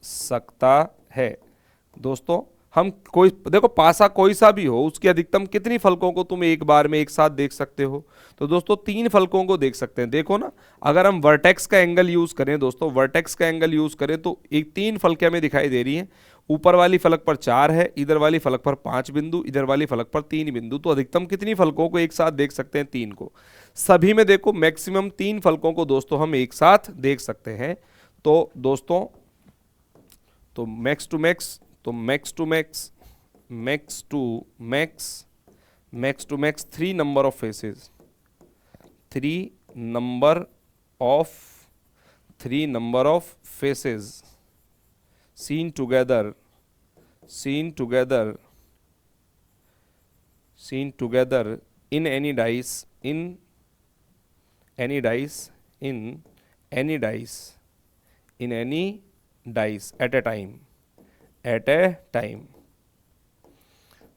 सकता है। दोस्तों हम कोई देखो पासा कोई सा भी हो उसकी अधिकतम कितनी फलकों को तुम एक बार में एक साथ देख सकते हो? तो दोस्तों 3 फलकों को देख सकते हैं। देखो ना, अगर हम वर्टेक्स का एंगल यूज करें दोस्तों, वर्टेक्स का एंगल यूज करें तो एक 3 फलकें हमें दिखाई दे रही हैं। ऊपर वाली फलक पर 4 है, इधर वाली फलक पर 5 बिंदु, इधर वाली फलक पर 3 बिंदु। तो अधिकतम कितनी फलकों को एक साथ देख सकते हैं? 3 को। सभी में देखो मैक्सिमम 3 फलकों को दोस्तों हम एक साथ देख सकते हैं। तो दोस्तों तो मैक्स टू मैक्स, तो max to max, max to max, max to max 3 number of faces, 3 number of 3 number of faces seen together, seen together, seen together in any dice, in any dice, in any dice, in any dice at a time, at a time।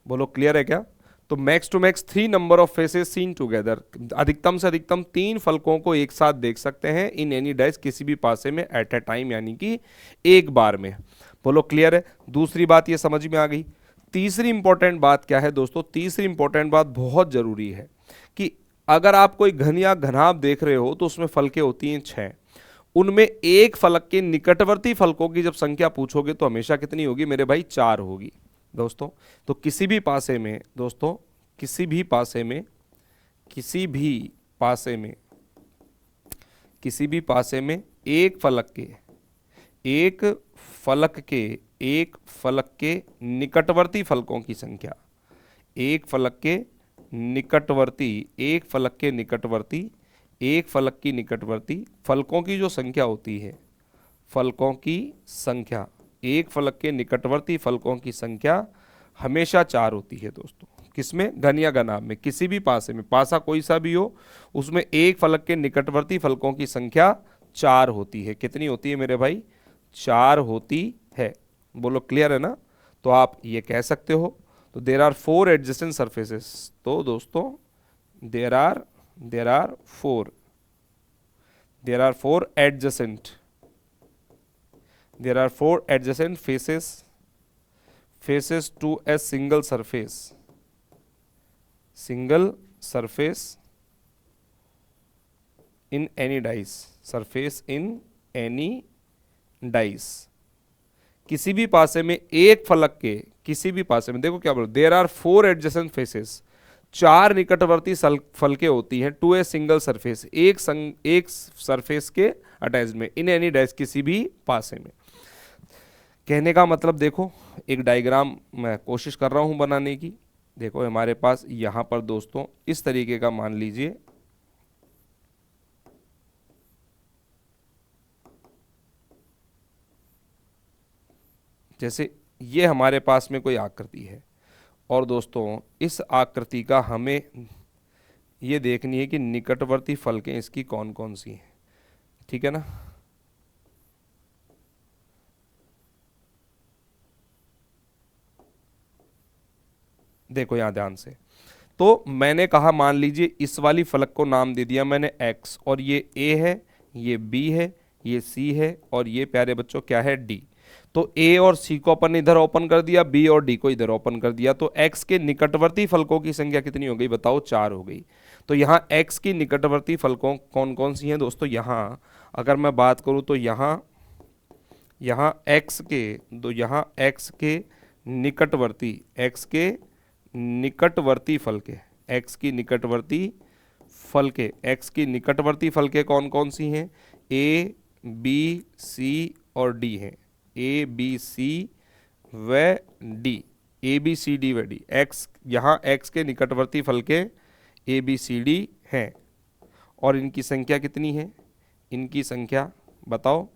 बोलो क्लियर है क्या? तो max to max 3 number of faces seen together, अधिकतम से अधिकतम 3 फलकों को एक साथ देख सकते हैं इन एनी डाइस, किसी भी पासे में, एट ए टाइम यानी कि एक बार में। बोलो क्लियर है? दूसरी बात ये समझ में आ गई। तीसरी इंपॉर्टेंट बात क्या है दोस्तों? तीसरी इंपॉर्टेंट बात बहुत जरूरी है कि अगर आप कोई घन या घनाभ देख रहे हो तो उसमें फलकें होती हैं 6, उनमें एक फलक के निकटवर्ती फलकों की जब संख्या पूछोगे तो हमेशा कितनी होगी मेरे भाई? 4 होगी दोस्तों। तो किसी भी पासे में दोस्तों, किसी भी पासे में, किसी भी पासे में, किसी भी पासे में एक फलक के, एक फलक के, एक फलक के निकटवर्ती फलकों की संख्या, एक फलक के निकटवर्ती, एक फलक के निकटवर्ती, एक फलक की निकटवर्ती फलकों की जो संख्या होती है, फलकों की संख्या, एक फलक के निकटवर्ती फलकों की संख्या हमेशा 4 होती है दोस्तों। किसमें? घन या घनाभ में, किसी भी पासे में, पासा कोई सा भी हो उसमें एक फलक के निकटवर्ती फलकों की संख्या 4 होती है। कितनी होती है मेरे भाई? 4 होती है। बोलो क्लियर है ना? तो आप ये कह सकते हो। तो देर आर 4 एडजेसेंट सरफेसेस। तो दोस्तों there are 4 adjacent, there are 4 adjacent faces to a single surface, in any dice, surface in any dice। किसी भी पासे में एक फलक के, किसी भी पासे में, देखो क्या बोलो, देर आर 4 एडजेसेंट फेसेस, 4 निकटवर्ती फलकें होती हैं, टू ए सिंगल सरफेस, एक सरफेस के अटैच में, इन एनी डाइस, किसी भी पासे में। कहने का मतलब देखो, एक डायग्राम मैं कोशिश कर रहा हूं बनाने की। देखो हमारे पास यहां पर दोस्तों इस तरीके का मान लीजिए, जैसे ये हमारे पास में कोई आकृति है और दोस्तों इस आकृति का हमें ये देखनी है कि निकटवर्ती फलकें इसकी कौन कौन सी हैं। ठीक है ना? देखो यहां ध्यान से, तो मैंने कहा मान लीजिए इस वाली फलक को नाम दे दिया मैंने x, और ये a है, ये b है, ये c है, और ये प्यारे बच्चों क्या है? d। तो a और c को अपन इधर ओपन कर दिया, b और d को इधर ओपन कर दिया। तो x के निकटवर्ती फलकों की संख्या कितनी हो गई बताओ? 4 हो गई। तो यहाँ x की निकटवर्ती फलकों कौन कौन सी हैं दोस्तों? यहाँ अगर मैं बात करूँ तो यहाँ x के, तो यहाँ x के निकटवर्ती, x के निकटवर्ती फलके, x की निकटवर्ती फलके, x की निकटवर्ती फलके कौन कौन सी हैं? a, b, c और d हैं। a, b, c व d, a, b, c, d व d। x, यहाँ x के निकटवर्ती फलके a, b, c, d हैं। और इनकी संख्या कितनी है? इनकी संख्या बताओ,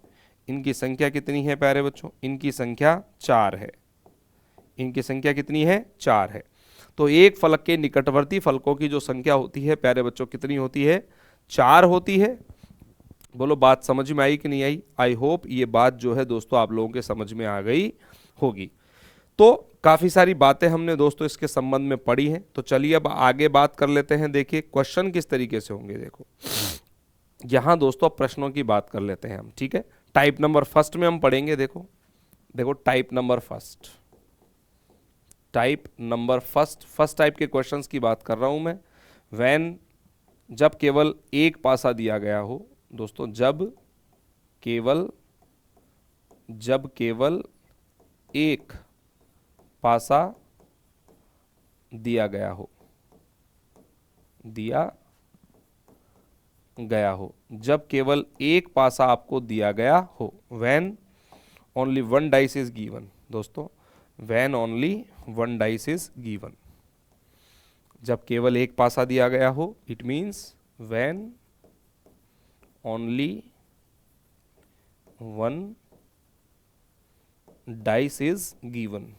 इनकी संख्या कितनी है प्यारे बच्चों? इनकी संख्या 4 है। इनकी संख्या कितनी है? 4 है। तो एक फलक के निकटवर्ती फलकों की जो संख्या होती है प्यारे बच्चों कितनी होती है? 4 होती है। बोलो बात समझ में आई कि नहीं आई? आई होप ये बात जो है दोस्तों आप लोगों के समझ में आ गई होगी। तो काफी सारी बातें हमने दोस्तों इसके संबंध में पढ़ी हैं। तो चलिए अब आगे बात कर लेते हैं। देखिए क्वेश्चन किस तरीके से होंगे। देखो यहां दोस्तों प्रश्नों की बात कर लेते हैं हम। ठीक है, टाइप नंबर फर्स्ट में हम पढ़ेंगे। देखो type number first, type number first type के क्वेश्चंस की बात कर रहा हूं मैं। व्हेन, जब केवल एक पासा दिया गया हो दोस्तों, जब केवल एक पासा दिया गया हो, जब केवल एक पासा आपको दिया गया हो, when only one dice is given दोस्तों, when only one dice is given, जब केवल एक पासा दिया गया हो, it means when only one dice is given,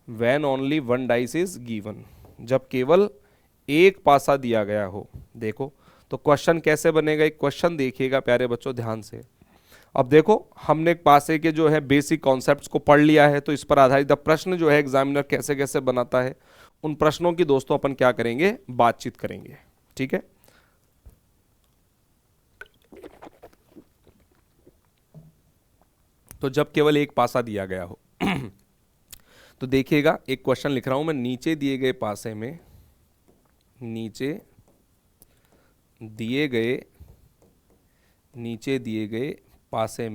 when only one dice is given, जब केवल एक पासा दिया गया हो। देखो तो क्वेश्चन कैसे बनेगा, एक क्वेश्चन देखिएगा प्यारे बच्चों ध्यान से। अब देखो हमने पासे के जो है बेसिक कॉन्सेप्ट्स को पढ़ लिया है, तो इस पर आधारित प्रश्न जो है एग्जामिनर कैसे कैसे बनाता है, उन प्रश्नों की दोस्तों अपन क्या करेंगे, बातचीत करेंगे। ठीक है, तो जब केवल एक पासा दिया गया हो तो देखिएगा एक क्वेश्चन लिख रहा हूं मैं, नीचे दिए गए पासे में, नीचे दिए गए पासे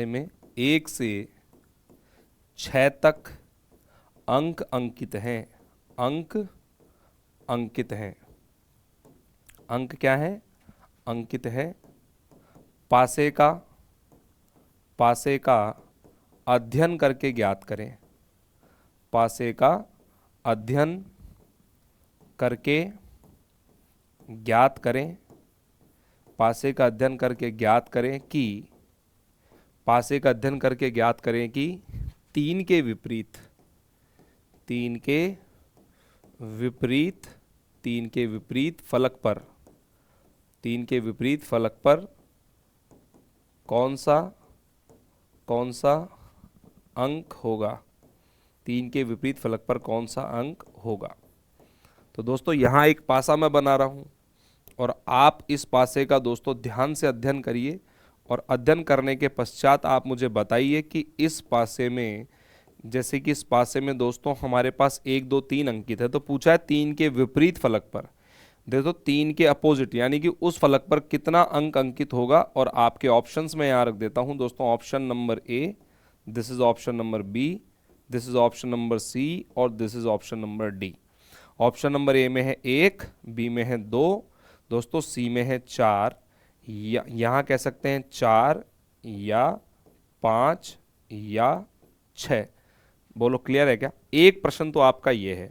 में 1 से 6 तक अंक अंकित हैं, अंक क्या है, अंकित है। पासे का अध्ययन करके ज्ञात करें, पासे का अध्ययन करके ज्ञात करें, पासे का अध्ययन करके ज्ञात करें कि, पासे का अध्ययन करके ज्ञात करें कि 3 के विपरीत, 3 के विपरीत फलक पर, 3 के विपरीत फलक पर कौन सा अंक होगा, 3 के विपरीत फलक पर कौन सा अंक होगा। तो दोस्तों यहाँ एक पासा मैं बना रहा हूँ और आप इस पासे का दोस्तों ध्यान से अध्ययन करिए, और अध्ययन करने के पश्चात आप मुझे बताइए कि इस पासे में, जैसे कि इस पासे में दोस्तों हमारे पास 1 2 3 अंकित है, तो पूछा है 3 के विपरीत फलक पर, देखो 3 के अपोजिट यानी कि उस फलक पर कितना अंक अंकित होगा। और आपके ऑप्शंस में यहाँ रख देता हूँ दोस्तों, option number A, this is option number B, this is option number C, और this is option number D. Option number A में है 1, बी में है 2 दोस्तों, सी में है 4, यहाँ कह सकते हैं 4 या 5 या 6। बोलो क्लियर है क्या? एक प्रश्न तो आपका ये है।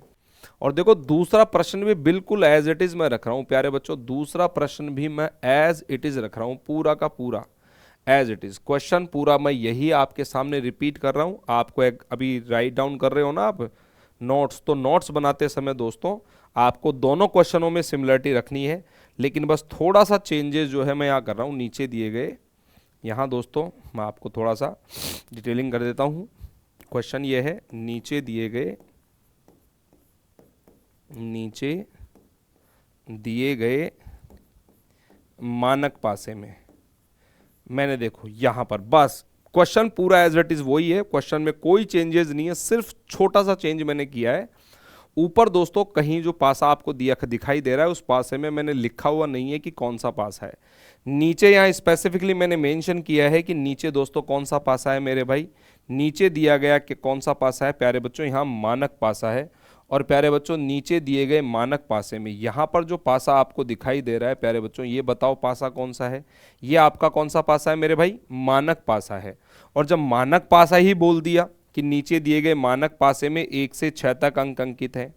और देखो दूसरा प्रश्न भी बिल्कुल एज इट इज मैं रख रहा हूं प्यारे बच्चों, दूसरा प्रश्न भी मैं एज इट इज रख रहा हूं, पूरा का पूरा एज इट इज। क्वेश्चन पूरा मैं यही आपके सामने रिपीट कर रहा हूं। आपको एक अभी राइट डाउन कर रहे हो ना आप नोट्स, तो नोट्स बनाते समय दोस्तों आपको दोनों क्वेश्चनों में सिमिलरिटी रखनी है, लेकिन बस थोड़ा सा चेंजेस जो है मैं यहाँ कर रहा हूँ। नीचे दिए गए, यहाँ दोस्तों मैं आपको थोड़ा सा डिटेलिंग कर देता हूँ। क्वेश्चन ये है, नीचे दिए गए मानक पासे में मैंने देखो यहाँ पर बस क्वेश्चन पूरा एज इट इज वही है, क्वेश्चन में कोई चेंजेस नहीं है, सिर्फ छोटा सा चेंज मैंने किया है। ऊपर दोस्तों कहीं जो पासा आपको दिखाई दे रहा है उस पासे में मैंने लिखा हुआ नहीं है कि कौन सा पासा है। नीचे यहाँ स्पेसिफिकली मैंने मेंशन किया है कि नीचे दोस्तों कौन सा पासा है मेरे भाई, नीचे दिया गया कि कौन सा पासा है प्यारे बच्चों, यहाँ मानक पासा है। और प्यारे बच्चों नीचे दिए गए मानक पासे में यहाँ पर जो पासा आपको दिखाई दे रहा है प्यारे बच्चों, ये बताओ पासा कौन सा है? ये आपका कौन सा पासा है मेरे भाई? मानक पासा है। और जब मानक पासा ही बोल दिया कि नीचे दिए गए मानक पासे में 1 से 6 तक अंक अंकित है,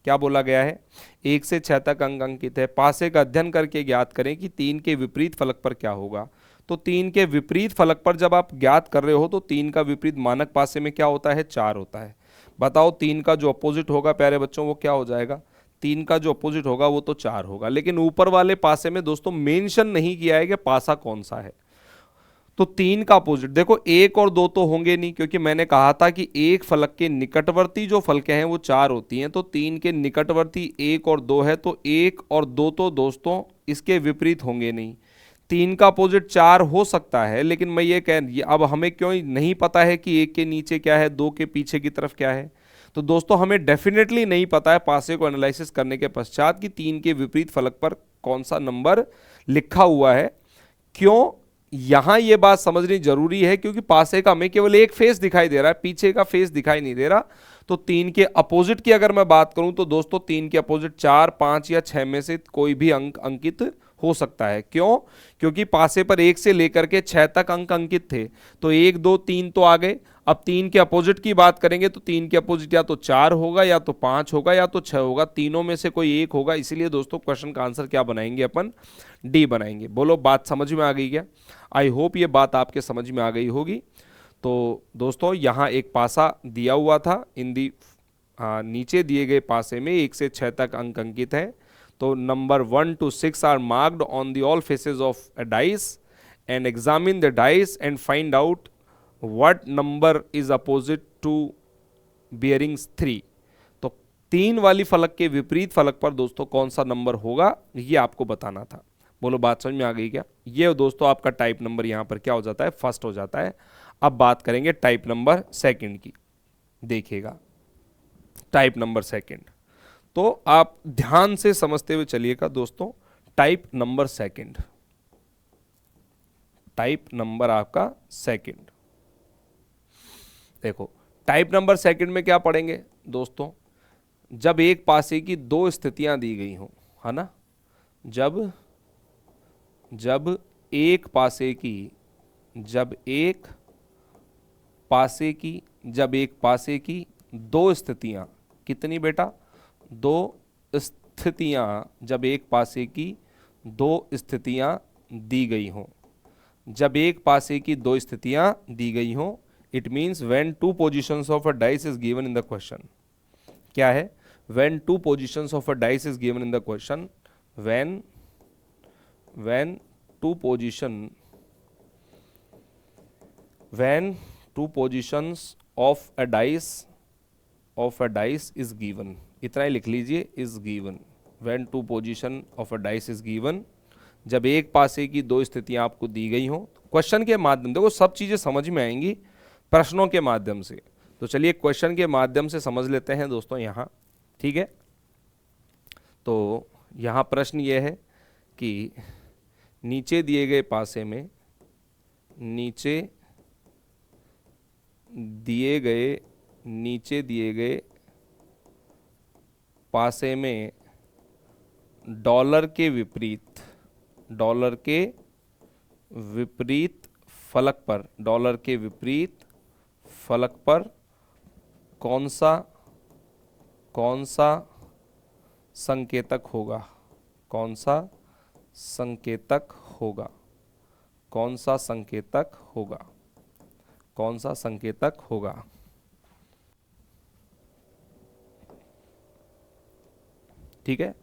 क्या बोला गया है? 1 से 6 तक अंक अंकित है। पासे का अध्ययन करके ज्ञात करें कि 3 के विपरीत फलक पर क्या होगा। तो 3 के विपरीत फलक पर जब आप ज्ञात कर रहे हो तो 3 का विपरीत मानक पासे में क्या होता है? 4 होता है। बताओ 3 का जो अपोजिट होगा प्यारे बच्चों वो क्या हो जाएगा? 3 का जो अपोजिट होगा वो तो 4 होगा। लेकिन ऊपर वाले पासे में दोस्तों मेंशन नहीं किया है कि पासा कौन सा है। तो 3 का अपोजिट देखो 1 और 2 तो होंगे नहीं, क्योंकि मैंने कहा था कि एक फलक के निकटवर्ती जो फलकें हैं वो 4 होती हैं। तो 3 के निकटवर्ती 1 और 2 है, तो 1 और 2 तो दोस्तों इसके विपरीत होंगे नहीं। 3 का अपोजिट 4 हो सकता है, लेकिन मैं अब हमें क्यों नहीं पता है कि 1 के नीचे क्या है, 2 के पीछे की तरफ क्या है। तो दोस्तों हमें डेफिनेटली नहीं पता है पासे को एनालिसिस करने के पश्चात कि 3 के विपरीत फलक पर कौन सा नंबर लिखा हुआ है। क्यों, यहां यह बात समझनी जरूरी है क्योंकि पासे का हमें केवल एक फेस दिखाई दे रहा है, पीछे का फेस दिखाई नहीं दे रहा। तो 3 के अपोजिट की अगर मैं बात करूं तो दोस्तों 3 के अपोजिट 4, 5 या 6 में से कोई भी अंक अंकित हो सकता है। क्यों, क्योंकि पासे पर 1 से लेकर के 6 तक अंक अंकित थे, तो 1, 2, 3 तो आ गए। अब 3 के अपोजिट की बात करेंगे तो 3 के अपोजिट या तो 4 होगा, या तो 5 होगा, या तो 6 होगा, तीनों में से कोई एक होगा। इसीलिए दोस्तों क्वेश्चन का आंसर क्या बनाएंगे, अपन डी बनाएंगे। बोलो बात समझ में आ गई क्या? आई होप ये बात आपके समझ में आ गई होगी। तो दोस्तों यहाँ एक पासा दिया हुआ था, नीचे दिए गए पासे में 1 से 6 तक अंक अंकित हैं। तो number 1 to 6 are marked on the all faces of a dice and examine the dice and find out what number is opposite to bearings 3। तो 3 वाली फलक के विपरीत फलक पर दोस्तों कौन सा नंबर होगा, ये आपको बताना था। बोलो बात समझ में आ गई क्या? ये दोस्तों आपका टाइप नंबर यहां पर क्या हो जाता है, फर्स्ट हो जाता है। अब बात करेंगे टाइप नंबर सेकंड की। देखिएगा टाइप नंबर सेकंड, तो आप ध्यान से समझते हुए चलिएगा दोस्तों। Type number second, type number आपका सेकंड, देखो टाइप नंबर सेकंड में क्या पढ़ेंगे दोस्तों, जब एक पासे की 2 स्थितियां दी गई हों, है ना, जब एक पासे की जब एक पासे की 2 स्थितियां, कितनी बेटा, 2 स्थितियां, जब एक पासे की 2 स्थितियां दी गई हों, जब एक पासे की 2 स्थितियां दी गई हों, it means when 2 positions of a dice is given in the question. क्या है? When 2 positions of a dice is given in the question, when 2 positions of a dice is given, इतना ही लिख लीजिए, is given। when 2 position of a dice is given, जब एक पासे की 2 स्थितियां आपको दी गई हो, क्वेश्चन के माध्यम, देखो सब चीजें समझ में आएंगी प्रश्नों के माध्यम से। तो चलिए क्वेश्चन के माध्यम से समझ लेते हैं दोस्तों यहाँ, ठीक है। तो यहाँ प्रश्न ये है कि नीचे दिए गए पासे में, नीचे दिए गए पासे में डॉलर के विपरीत फलक पर कौन सा संकेतक होगा, कौन सा संकेतक होगा। ठीक है।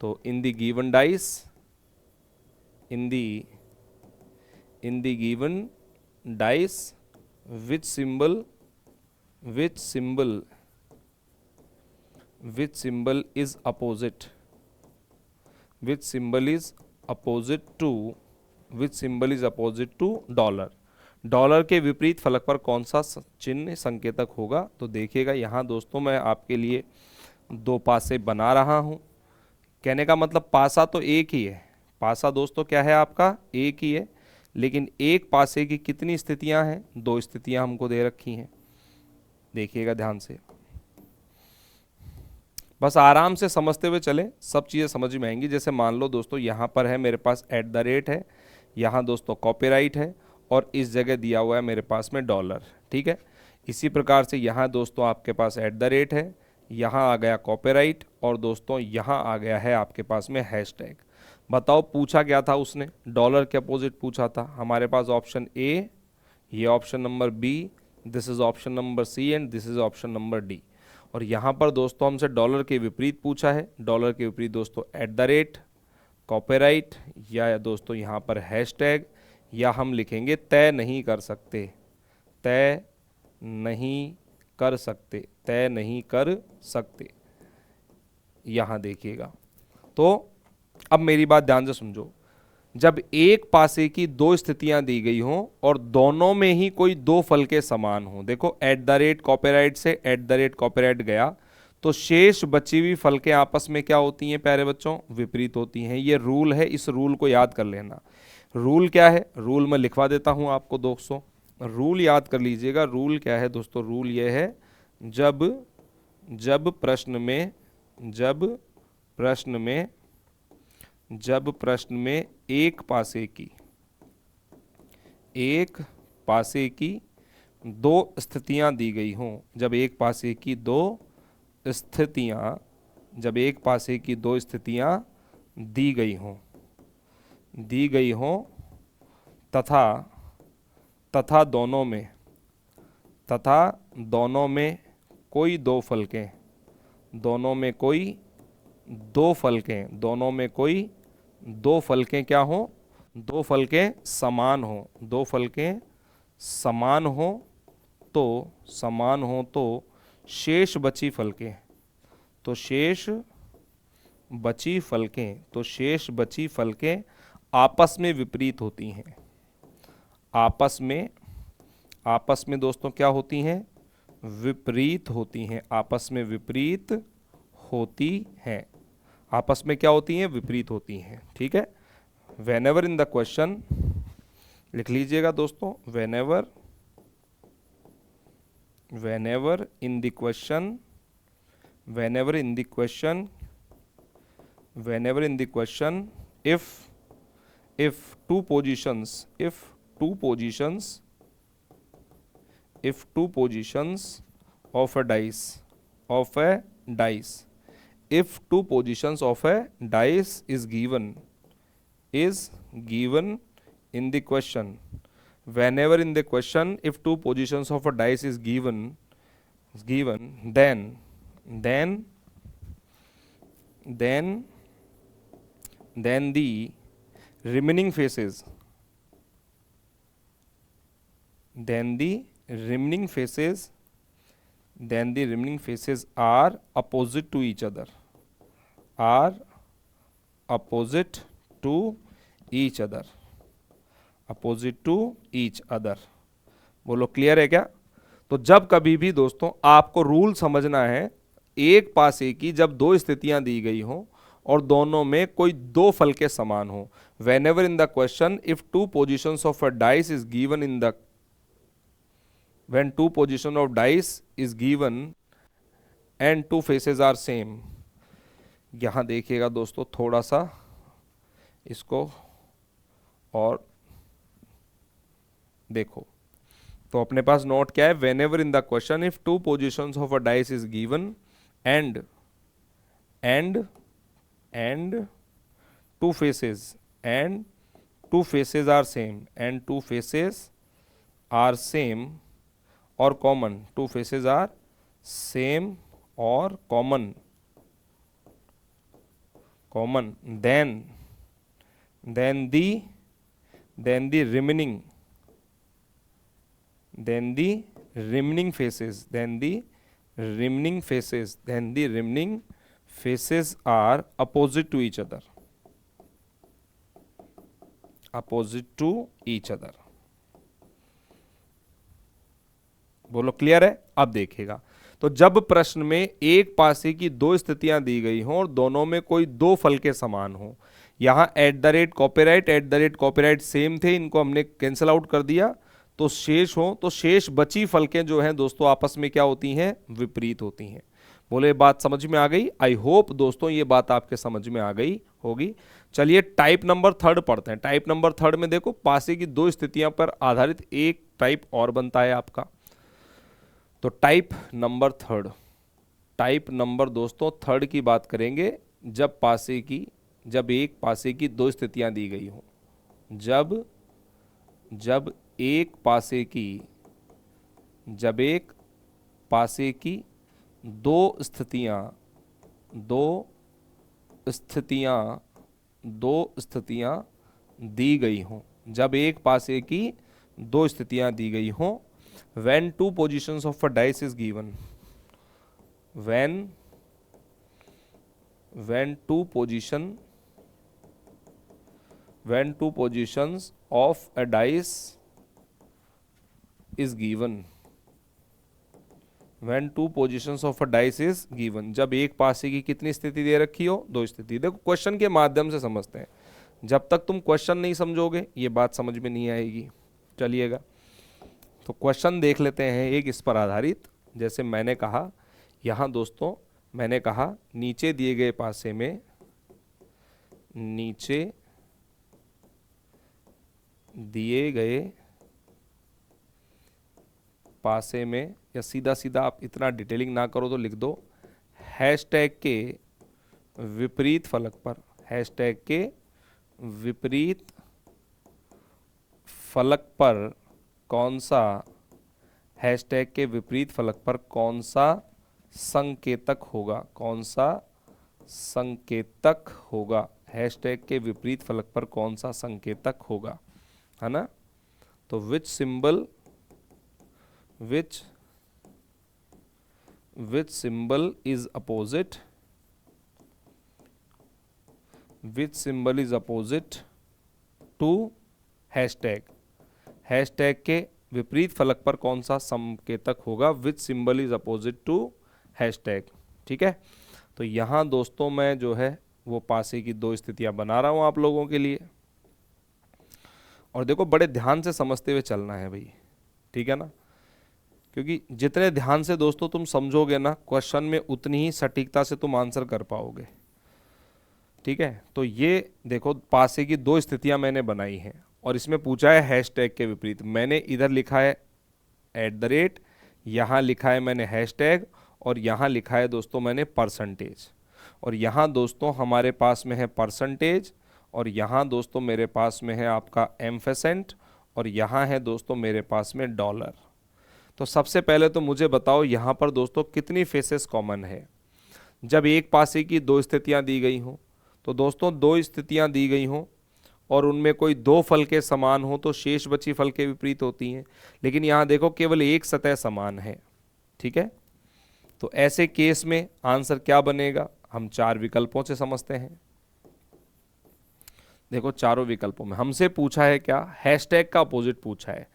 तो in the given dice, in the given dice which symbol is opposite to dollar. Dollar के विपरीत फलक पर कौन सा चिन्ह संकेतक होगा। तो देखिएगा यहाँ दोस्तों मैं आपके लिए 2 पासे बना रहा हूँ। कहने का मतलब पासा तो एक ही है, पासा दोस्तों क्या है आपका, एक ही है, लेकिन एक पासे की कितनी स्थितियां हैं, 2 स्थितियां हमको दे रखी हैं। देखिएगा ध्यान से, बस आराम से समझते हुए चले, सब चीज़ें समझ में आएंगी। जैसे मान लो दोस्तों यहाँ पर है मेरे पास @ है, यहाँ दोस्तों कॉपीराइट है, और इस जगह दिया हुआ है मेरे पास में डॉलर। ठीक है। इसी प्रकार से यहाँ दोस्तों आपके पास @ है, यहाँ आ गया कॉपीराइट, और दोस्तों यहाँ आ गया है आपके पास में हैशटैग। बताओ पूछा क्या था उसने, डॉलर के अपोजिट पूछा था। हमारे पास ऑप्शन ए, ये option number B, this is option number C, and this is option number D. और यहाँ पर दोस्तों हमसे डॉलर के विपरीत पूछा है। डॉलर के विपरीत दोस्तों @ कॉपीराइट, या दोस्तों यहाँ पर हैशटैग, या हम लिखेंगे तय नहीं कर सकते, तय नहीं कर सकते। यहाँ देखिएगा। तो अब मेरी बात ध्यान से समझो, जब एक पासे की दो स्थितियां दी गई हों और दोनों में ही कोई दो फल के समान हो। देखो एट द रेट कॉपीराइट से एट द रेट कॉपीराइट गया तो शेष बची हुई फल के आपस में क्या होती हैं प्यारे बच्चों, विपरीत होती हैं। ये रूल है, इस रूल को याद कर लेना। रूल क्या है, रूल मैं लिखवा देता हूं आपको दोस्तों, रूल याद कर लीजिएगा। रूल क्या है दोस्तों, रूल ये है जब जब प्रश्न में जब प्रश्न में जब प्रश्न में एक पासे की दो स्थितियां दी गई हों, जब एक पासे की दो स्थितियां दी गई हों तथा दोनों में कोई दो फलकें क्या हों, दो फलकें समान हो तो शेष बची फलकें आपस में विपरीत होती हैं। आपस में दोस्तों क्या होती हैं, विपरीत होती हैं। आपस में क्या होती हैं, विपरीत होती हैं। ठीक है। वेनेवर इन द क्वेश्चन, लिख लीजिएगा दोस्तों, whenever in the question if two positions of a dice is given in the question, whenever in the question if two positions of a dice is given, then the remaining faces are opposite to each other, बोलो क्लियर है क्या। तो जब कभी भी दोस्तों आपको रूल समझना है, एक पासे की जब दो स्थितियां दी गई हों और दोनों में कोई दो फल के समान हो, whenever in the question if two positions of a dice is given when two position of dice is given and two faces are same। यहां देखिएगा दोस्तों थोड़ा सा इसको और देखो, तो अपने पास नोट क्या है, whenever in the question if two positions of a dice is given and two faces are same or common, two faces are same or common, then the remaining faces are opposite to each other, बोलो क्लियर है। अब देखिएगा, तो जब प्रश्न में एक पासे की दो स्थितियां दी गई हों और दोनों में कोई दो फल के समान हो, यहां eight the rate copyright same थे, इनको हमने कैंसिल आउट कर दिया, तो शेष हो तो शेष बची फलकें जो हैं दोस्तों आपस में क्या होती हैं, विपरीत होती हैं। बोले बात समझ में आ गई। आई होप दोस्तों ये बात आपके समझ में आ गई होगी। चलिए टाइप नंबर थर्ड पढ़ते हैं। टाइप नंबर थर्ड में देखो पासे की दो स्थितियां पर आधारित एक टाइप और बनता है आपका। तो टाइप नंबर दोस्तों थर्ड की बात करेंगे, जब एक पासे की दो स्थितियां दी गई हो, जब एक पासे की दो स्थितियां दी गई हों, जब एक पासे की दो स्थितियां दी गई हों, when two positions of a dice is given, when two position when two positions of a dice is given, when two positions of a dice is given, जब एक पासे की कितनी स्थिति दे रखी हो, दो स्थिति। देखो क्वेश्चन के माध्यम से समझते हैं, जब तक तुम क्वेश्चन नहीं समझोगे ये बात समझ में नहीं आएगी। चलिएगा, तो क्वेश्चन देख लेते हैं एक इस पर आधारित। जैसे मैंने कहा यहाँ दोस्तों, मैंने कहा नीचे दिए गए पासे में, नीचे दिए गए पासे में, या सीधा सीधा आप इतना डिटेलिंग ना करो तो लिख दो, हैशटैग के विपरीत फलक पर, हैशटैग के विपरीत फलक पर कौन सा, हैशटैग के विपरीत फलक पर कौन सा संकेतक होगा, कौन सा संकेतक होगा, हैशटैग के विपरीत फलक पर कौन सा संकेतक होगा, है ना। तो विच symbol, which symbol is opposite, which symbol is opposite to hashtag, hashtag के विपरीत फलक पर कौन सा संकेतक होगा, which symbol is opposite to hashtag। ठीक है, तो यहाँ दोस्तों मैं जो है वो पासे की दो स्थितियां बना रहा हूँ आप लोगों के लिए, और देखो बड़े ध्यान से समझते हुए चलना है भाई, ठीक है ना, क्योंकि जितने ध्यान से दोस्तों तुम समझोगे ना क्वेश्चन में, उतनी ही सटीकता से तुम आंसर कर पाओगे। ठीक है, तो ये देखो पासे की दो स्थितियां मैंने बनाई हैं, और इसमें पूछा है हैशटैग के विपरीत। मैंने इधर लिखा है @, यहाँ लिखा है मैंने हैशटैग, और यहाँ लिखा है दोस्तों मैंने परसेंटेज, और यहाँ दोस्तों हमारे पास में है परसेंटेज, और यहाँ दोस्तों मेरे पास में है आपका एम्फेसेंट, और यहाँ है दोस्तों मेरे पास में डॉलर। तो सबसे पहले तो मुझे बताओ यहाँ पर दोस्तों कितनी फेसेस कॉमन है। जब एक पासे की दो स्थितियाँ दी गई हों, तो दोस्तों दो स्थितियाँ दी गई हों और उनमें कोई दो फल के समान हो तो शेष बची फल के विपरीत होती हैं, लेकिन यहाँ देखो केवल एक सतह समान है। ठीक है, तो ऐसे केस में आंसर क्या बनेगा, हम चार विकल्पों से समझते हैं। देखो चारों विकल्पों में हमसे पूछा है क्या, हैशटैग का अपोजिट पूछा है,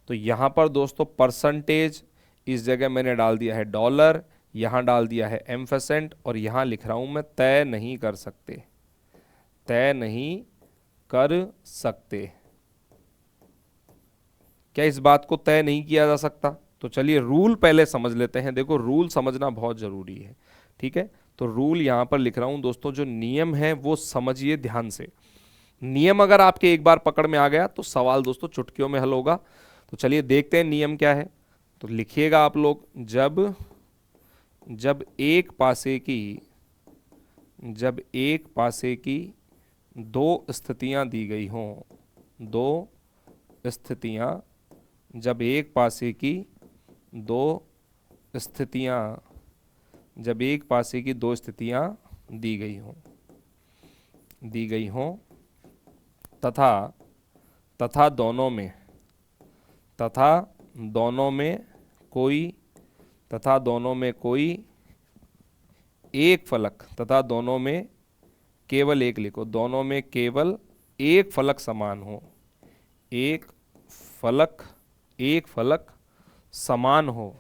तो यहाँ पर दोस्तों परसेंटेज, इस जगह मैंने डाल दिया है डॉलर, यहाँ डाल दिया है एम्फेसेंट, और यहाँ लिख रहा हूँ मैं तय नहीं कर सकते, तय नहीं कर सकते। क्या इस बात को तय नहीं किया जा सकता? तो चलिए रूल पहले समझ लेते हैं। देखो रूल समझना बहुत ज़रूरी है। ठीक है, तो रूल यहाँ पर लिख रहा हूँ दोस्तों, जो नियम है वो समझिए ध्यान से। नियम अगर आपके एक बार पकड़ में आ गया तो सवाल दोस्तों चुटकियों में हल होगा। तो चलिए देखते हैं नियम क्या है। तो लिखिएगा आप लोग, जब एक पासे की दो स्थितियां दी गई हों, दो स्थितियां, जब एक पासे की दो स्थितियां दी गई हों तथा दोनों में कोई एक फलक, तथा दोनों में केवल एक, लिखो दोनों में केवल एक फलक समान हो, एक फलक समान हो,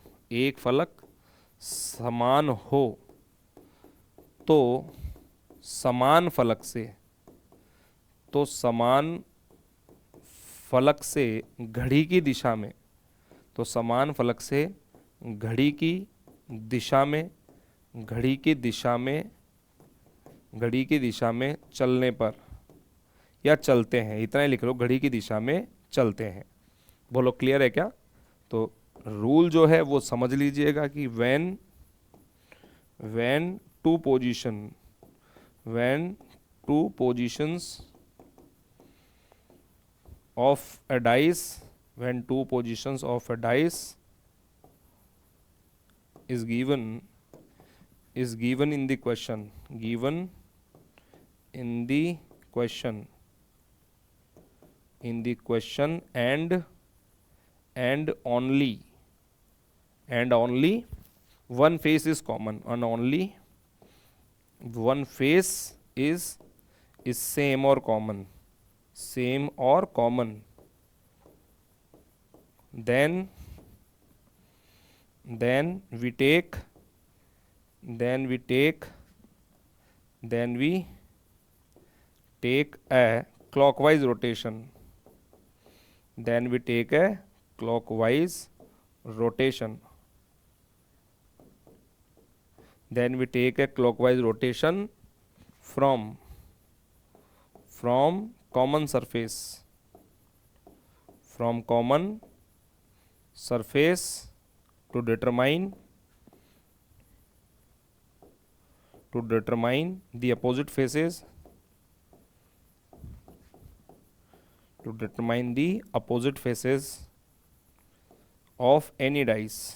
तो समान फलक से घड़ी की दिशा में चलने पर, या चलते हैं, इतना ही लिख लो, घड़ी की दिशा में चलते हैं। बोलो क्लियर है क्या? तो रूल जो है वो समझ लीजिएगा कि when two positions of a dice is given in the question, and only one face is common, and only one face is same or common, same और common, then we take a clockwise rotation, then we take a clockwise rotation, then we take a clockwise rotation from common surface, from common surface to determine the opposite faces, to determine the opposite faces of any dice.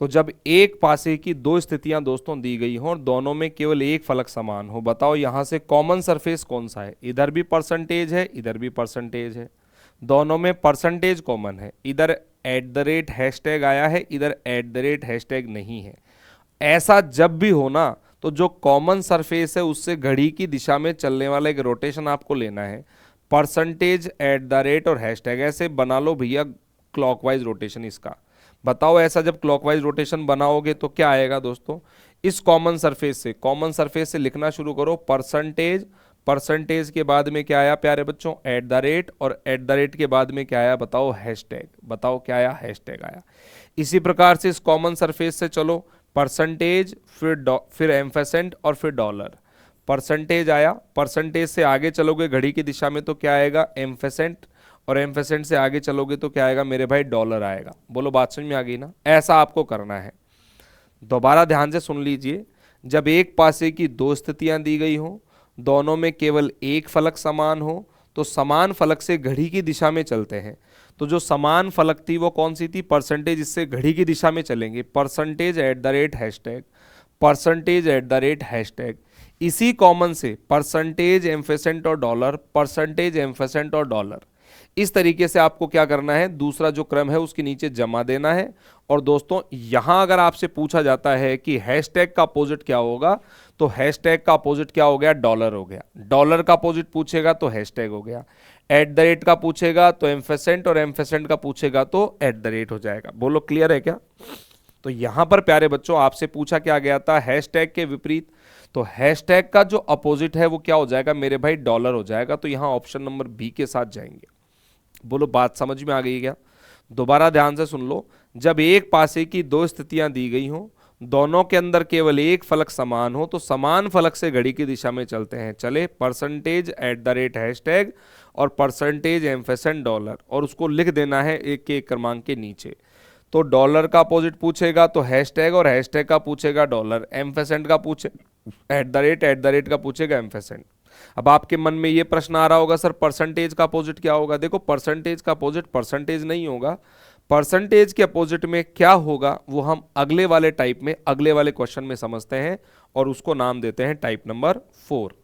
तो जब एक पासे की दो स्थितियां दोस्तों दी गई हों और दोनों में केवल एक फलक समान हो, बताओ यहां से कॉमन सरफेस कौन सा है? इधर भी परसेंटेज है, इधर भी परसेंटेज है, दोनों में परसेंटेज कॉमन है, इधर @ हैशटैग आया है, इधर @ हैशटैग नहीं है। ऐसा जब भी हो ना, तो जो कॉमन सरफेस है उससे घड़ी की दिशा में चलने वाला एक रोटेशन आपको लेना है, परसेंटेज, @ और हैशटैग, ऐसे बना लो भैया क्लॉकवाइज रोटेशन इसका। बताओ ऐसा जब क्लॉकवाइज रोटेशन बनाओगे तो क्या आएगा दोस्तों? इस कॉमन सरफेस से लिखना शुरू करो परसेंटेज के बाद में क्या आया प्यारे बच्चों? @ और @ के बाद में क्या आया बताओ? हैशटैग। बताओ क्या आया? हैशटैग आया। इसी प्रकार से इस कॉमन सरफेस से चलो, परसेंटेज, फिर एम्फेसेंट और फिर डॉलर। परसेंटेज आया, परसेंटेज से आगे चलोगे घड़ी की दिशा में तो क्या आएगा? एम्फेसेंट, और एम्फेसेंट से आगे चलोगे तो क्या आएगा मेरे भाई? डॉलर आएगा। बोलो बात समझ में आ गई ना? ऐसा आपको करना है। दोबारा ध्यान से सुन लीजिए, जब एक पासे की दो स्थितियां दी गई हों, दोनों में केवल एक फलक समान हो, तो समान फलक से घड़ी की दिशा में चलते हैं। तो जो समान फलक थी वो कौन सी थी? परसेंटेज, इससे घड़ी की दिशा में चलेंगे, परसेंटेज @ हैशटैग, परसेंटेज @ हैशटैग। इसी कॉमन से परसेंटेज, एम्फेसेंट और डॉलर, परसेंटेज, एम्फेसेंट और डॉलर। इस तरीके से आपको क्या करना है? दूसरा जो क्रम है उसके नीचे जमा देना है। और दोस्तों यहां अगर आपसे पूछा जाता है कि हैशटैग का अपोजिट क्या होगा, तो हैशटैग का अपोजिट क्या हो गया? डॉलर हो गया। डॉलर का अपोजिट पूछेगा तो हैशटैग हो गया। @ का पूछेगा तो एम्फेसेंट, और एम्फेसेंट का पूछेगा तो @ हो जाएगा। बोलो क्लियर है क्या? तो यहां पर प्यारे बच्चों आपसे पूछा क्या गया था? हैशटैग के विपरीत। तो हैशटैग का जो अपोजिट है वो क्या हो जाएगा मेरे भाई? डॉलर हो जाएगा। तो यहां ऑप्शन नंबर बी के साथ जाएंगे। बोलो बात समझ में आ गई क्या? दोबारा ध्यान से सुन लो, जब एक पासे की दो स्थितियां दी गई हों, दोनों के अंदर केवल एक फलक समान हो, तो समान फलक से घड़ी की दिशा में चलते हैं। चले, परसेंटेज, @ हैशटैग और परसेंटेज, एम्फेसेंट, डॉलर, और उसको लिख देना है एक के एक क्रमांक के नीचे। तो डॉलर का अपोजिट पूछेगा तो हैशटैग, और हैशटैग का पूछेगा डॉलर, एम्फेसेंट का पूछे @ का पूछेगा एम्फेसेंट। अब आपके मन में ये प्रश्न आ रहा होगा सर परसेंटेज का अपोजिट क्या होगा? देखो परसेंटेज का अपोजिट परसेंटेज नहीं होगा। परसेंटेज के अपोजिट में क्या होगा वो हम अगले वाले टाइप में, अगले वाले क्वेश्चन में समझते हैं, और उसको नाम देते हैं टाइप नंबर 4।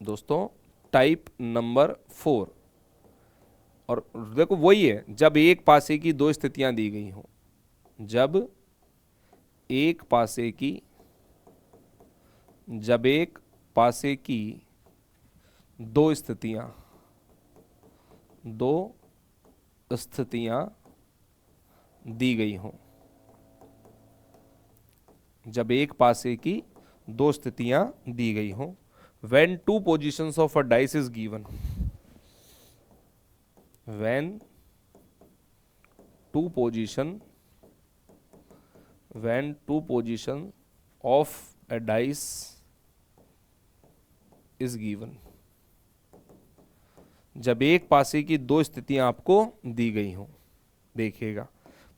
दोस्तों टाइप नंबर 4, और देखो वही है, जब एक पासे की दो स्थितियां दी गई हों, जब एक पासे की दो स्थितियां दी गई हों, जब एक पासे की दो स्थितियां दी गई हों, when two positions of a dice is given, when two position of a dice is given, जब एक पासे की दो स्थितियां आपको दी गई हों। देखिएगा,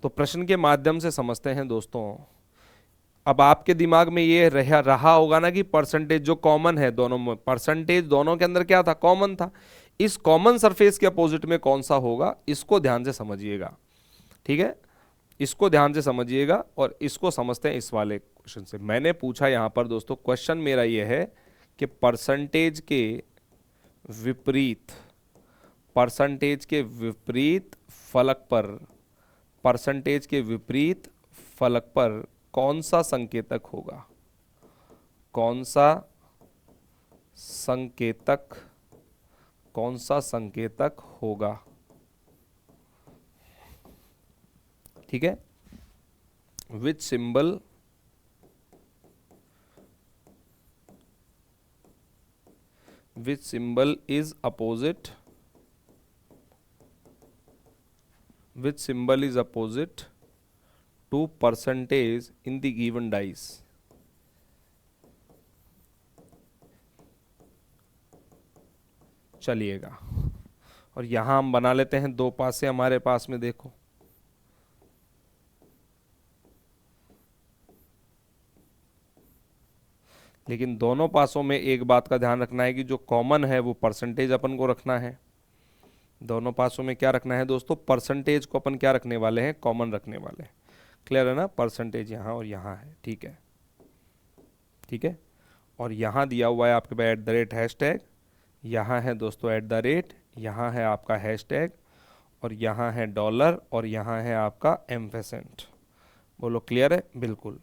तो प्रश्न के माध्यम से समझते हैं दोस्तों। अब आपके दिमाग में ये रहा होगा ना कि परसेंटेज जो कॉमन है दोनों में, परसेंटेज दोनों के अंदर क्या था? कॉमन था। इस कॉमन सरफेस के अपोजिट में कौन सा होगा, इसको ध्यान से समझिएगा। ठीक है, इसको ध्यान से समझिएगा, और इसको समझते हैं इस वाले क्वेश्चन से। मैंने पूछा यहां पर दोस्तों, क्वेश्चन मेरा ये है कि परसेंटेज के विपरीत फलक पर कौन सा संकेतक होगा, कौन सा संकेतक, कौन सा संकेतक होगा। ठीक है, विच symbol is opposite, which symbol is opposite to percentage in the given dice। चलिएगा, और यहां हम बना लेते हैं दो पासे हमारे पास में, देखो लेकिन दोनों पासों में एक बात का ध्यान रखना है कि जो कॉमन है वो परसेंटेज अपन को रखना है। दोनों पासों में क्या रखना है दोस्तों, परसेंटेज को अपन क्या रखने वाले हैं, कॉमन रखने वाले हैं। क्लियर है ना, परसेंटेज यहाँ और यहाँ है। ठीक है, ठीक है, और यहाँ दिया हुआ है आपके पास एट द रेट हैशटैग, यहाँ है दोस्तों एट द रेट, यहाँ है आपका हैशटैग, और यहाँ है डॉलर, और यहाँ है आपका एम्फेसेंट। बोलो क्लियर है, बिल्कुल।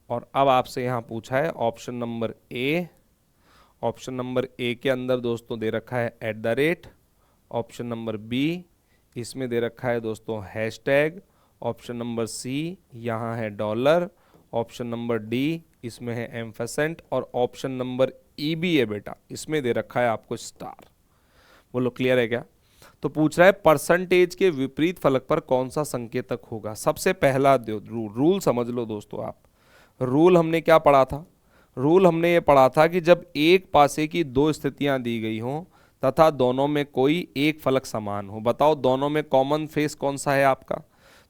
और अब आपसे यहाँ पूछा है option number A, option number A के अंदर दोस्तों दे रखा है at the rate, option number B इसमें दे रखा है दोस्तों हैशटैग, ऑप्शन नंबर सी यहाँ है डॉलर, ऑप्शन नंबर डी इसमें है एम्फेसेंट, और ऑप्शन नंबर ई भी है बेटा, इसमें दे रखा है आपको स्टार। बोलो क्लियर है क्या। तो पूछ रहा है परसेंटेज के विपरीत फलक पर कौन सा संकेतक होगा। सबसे पहला रूल समझ लो दोस्तों आप। रूल हमने क्या पढ़ा था, रूल हमने ये पढ़ा था कि जब एक पासे की दो स्थितियां दी गई हों तथा दोनों में कोई एक फलक समान हो। बताओ दोनों में कॉमन फेस कौन सा है आपका,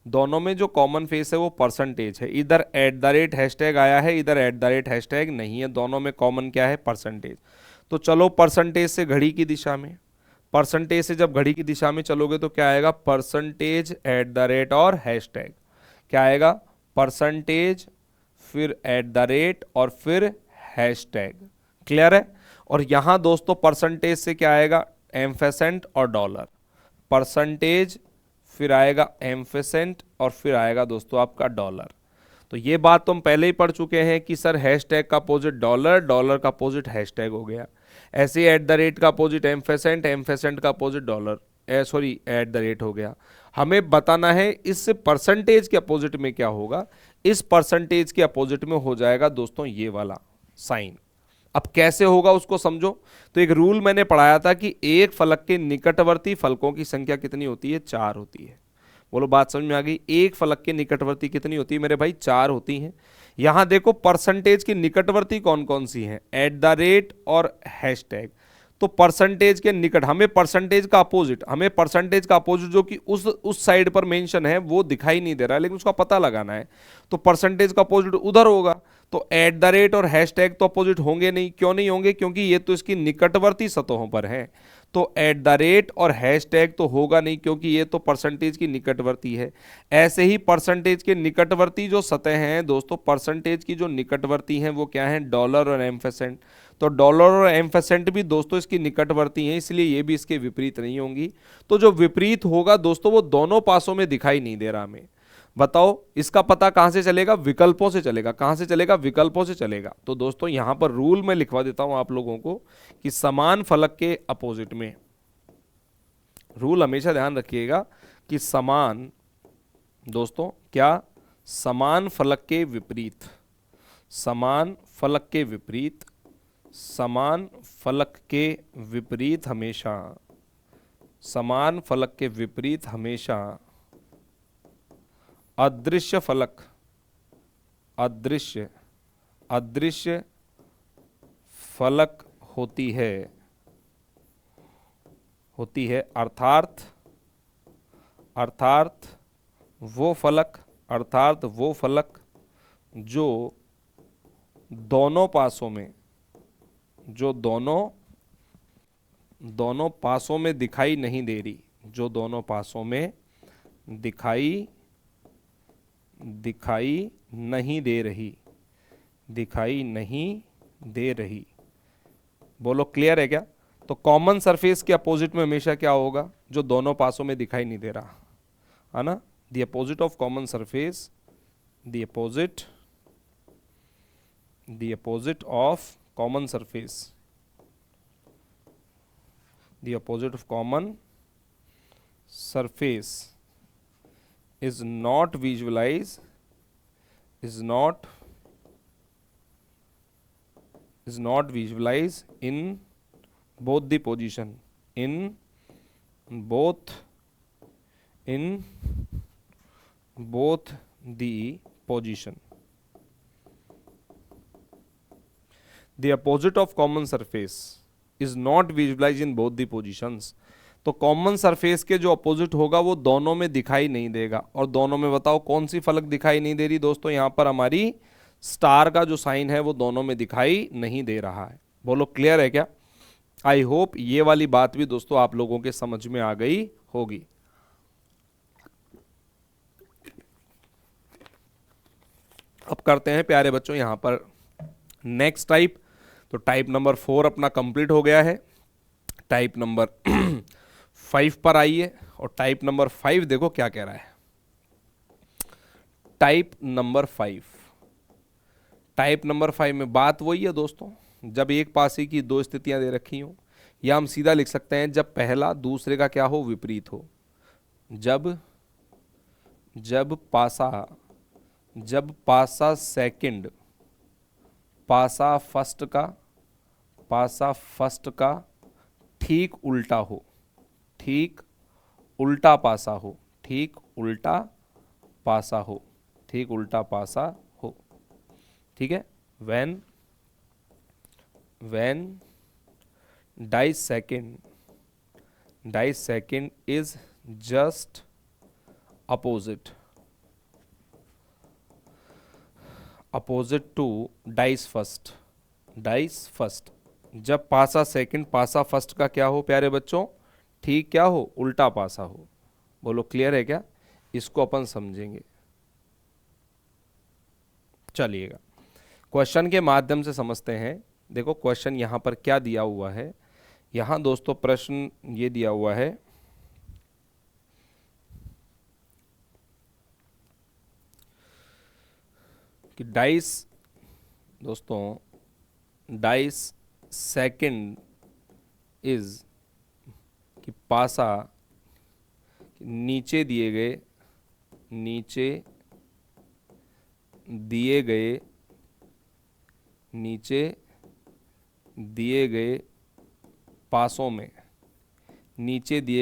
दोनों में जो कॉमन फेस है वो परसेंटेज है। इधर एट द रेट हैशटैग आया है, इधर एट द रेट हैशटैग नहीं है, दोनों में कॉमन क्या है, परसेंटेज। तो चलो परसेंटेज से घड़ी की दिशा में, परसेंटेज से जब घड़ी की दिशा में चलोगे तो क्या आएगा, परसेंटेज एट द रेट और हैशटैग। क्या आएगा, परसेंटेज फिर एट द रेट और फिर हैशटैग। क्लियर है। और यहां दोस्तों परसेंटेज से क्या आएगा, एम्फेसेंट और डॉलर। परसेंटेज फिर आएगा एम्फेसेंट और फिर आएगा दोस्तों आपका डॉलर। तो ये बात तो हम पहले ही पढ़ चुके हैं कि सर हैशटैग का अपोजिट डॉलर, डॉलर का अपोजिट हैशटैग हो गया। ऐसे ही एट द रेट का अपोजिट एम्फेसेंट, एम्फेसेंट का opposite dollar, sorry eight the rate हो गया। हमें बताना है इस परसेंटेज के अपोजिट में क्या होगा। इस परसेंटेज के अपोजिट में हो जाएगा दोस्तों ये वाला साइन। अब कैसे होगा उसको समझो। तो एक रूल मैंने पढ़ाया था कि एक फलक के निकटवर्ती फलकों की संख्या कितनी होती है, 4 होती है। बोलो बात समझ में आ गई। एक फलक के निकटवर्ती कितनी होती है मेरे भाई, 4 होती हैं। यहां देखो परसेंटेज की निकटवर्ती कौन कौन सी हैं, एट द रेट और हैशटैग। तो परसेंटेज के निकट हमें परसेंटेज का अपोजिट, हमें परसेंटेज का अपोजिट जो कि उस साइड पर मेंशन है वो दिखाई नहीं दे रहा है, लेकिन उसका पता लगाना है। तो परसेंटेज का अपोजिट उधर होगा, तो एट द रेट और हैशटैग तो अपोजिट होंगे नहीं। क्यों नहीं होंगे, क्योंकि ये तो इसकी निकटवर्ती सतहों पर है। तो एट द रेट और हैशटैग तो होगा नहीं, क्योंकि ये तो परसेंटेज की निकटवर्ती है। ऐसे ही परसेंटेज के निकटवर्ती जो सतह हैं दोस्तों, परसेंटेज की जो निकटवर्ती हैं वो क्या है, डॉलर और एम्फेसेंट। तो डॉलर और एम्फेसेंट भी दोस्तों इसकी निकटवर्ती हैं, इसलिए ये भी इसके विपरीत नहीं होंगी। तो जो विपरीत होगा दोस्तों वो दोनों पासों में दिखाई नहीं दे रहा हमें। बताओ इसका पता कहां से चलेगा, विकल्पों से चलेगा। कहां से चलेगा, विकल्पों से चलेगा। तो दोस्तों यहां पर रूल मैं लिखवा देता हूं आप लोगों को कि समान फलक के अपोजिट में, रूल हमेशा ध्यान रखिएगा कि समान दोस्तों क्या, समान फलक के विपरीत, समान फलक के विपरीत, समान फलक के विपरीत हमेशा, समान फलक के विपरीत हमेशा अदृश्य फलक, अदृश्य, अदृश्य फलक होती है, होती है। अर्थात, अर्थात वो फलक, अर्थात वो फलक जो दोनों पासों में, जो दोनों पासों में दिखाई नहीं दे रही, जो दोनों पासों में दिखाई नहीं दे रही, दिखाई नहीं दे रही। बोलो क्लियर है क्या। तो कॉमन सरफेस के अपोजिट में हमेशा क्या होगा, जो दोनों पासों में दिखाई नहीं दे रहा है ना। The opposite of common surface, the opposite the opposite of common surface, the opposite of common surface is not visualized, is not visualized in both the position, in both the position. The opposite of common surface is not visualized in both the positions. तो कॉमन सरफेस के जो अपोजिट होगा वो दोनों में दिखाई नहीं देगा। और दोनों में बताओ कौन सी फलक दिखाई नहीं दे रही दोस्तों? यहाँ पर हमारी स्टार का जो साइन है वो दोनों में दिखाई नहीं दे रहा है। बोलो क्लियर है क्या? आई होप ये वाली बात भी दोस्तों आप लोगों के समझ में आ गई होगी। अब करते हैं प्यारे बच्चों यहाँ पर नेक्स्ट टाइप। तो टाइप नंबर 4 अपना कंप्लीट हो गया है। टाइप नंबर 5 पर आइए और टाइप नंबर 5 देखो क्या कह रहा है। टाइप नंबर 5, टाइप नंबर 5 में बात वही है दोस्तों, जब एक पासे की दो स्थितियां दे रखी हो, या हम सीधा लिख सकते हैं जब पहला दूसरे का क्या हो, विपरीत हो। जब पासा सेकंड पासा फर्स्ट का ठीक उल्टा हो, ठीक उल्टा पासा हो, ठीक उल्टा पासा हो, ठीक उल्टा पासा हो। ठीक है। when disecant is just opposite to dice first, जब पासा सेकंड पासा फर्स्ट का क्या हो प्यारे बच्चों, ठीक क्या हो, उल्टा पासा हो। बोलो क्लियर है क्या? इसको अपन समझेंगे। चलिएगा क्वेश्चन के माध्यम से समझते हैं। देखो क्वेश्चन यहां पर क्या दिया हुआ है। यहां दोस्तों प्रश्न ये दिया हुआ है कि डाइस सेकंड इज कि पासा नीचे दिए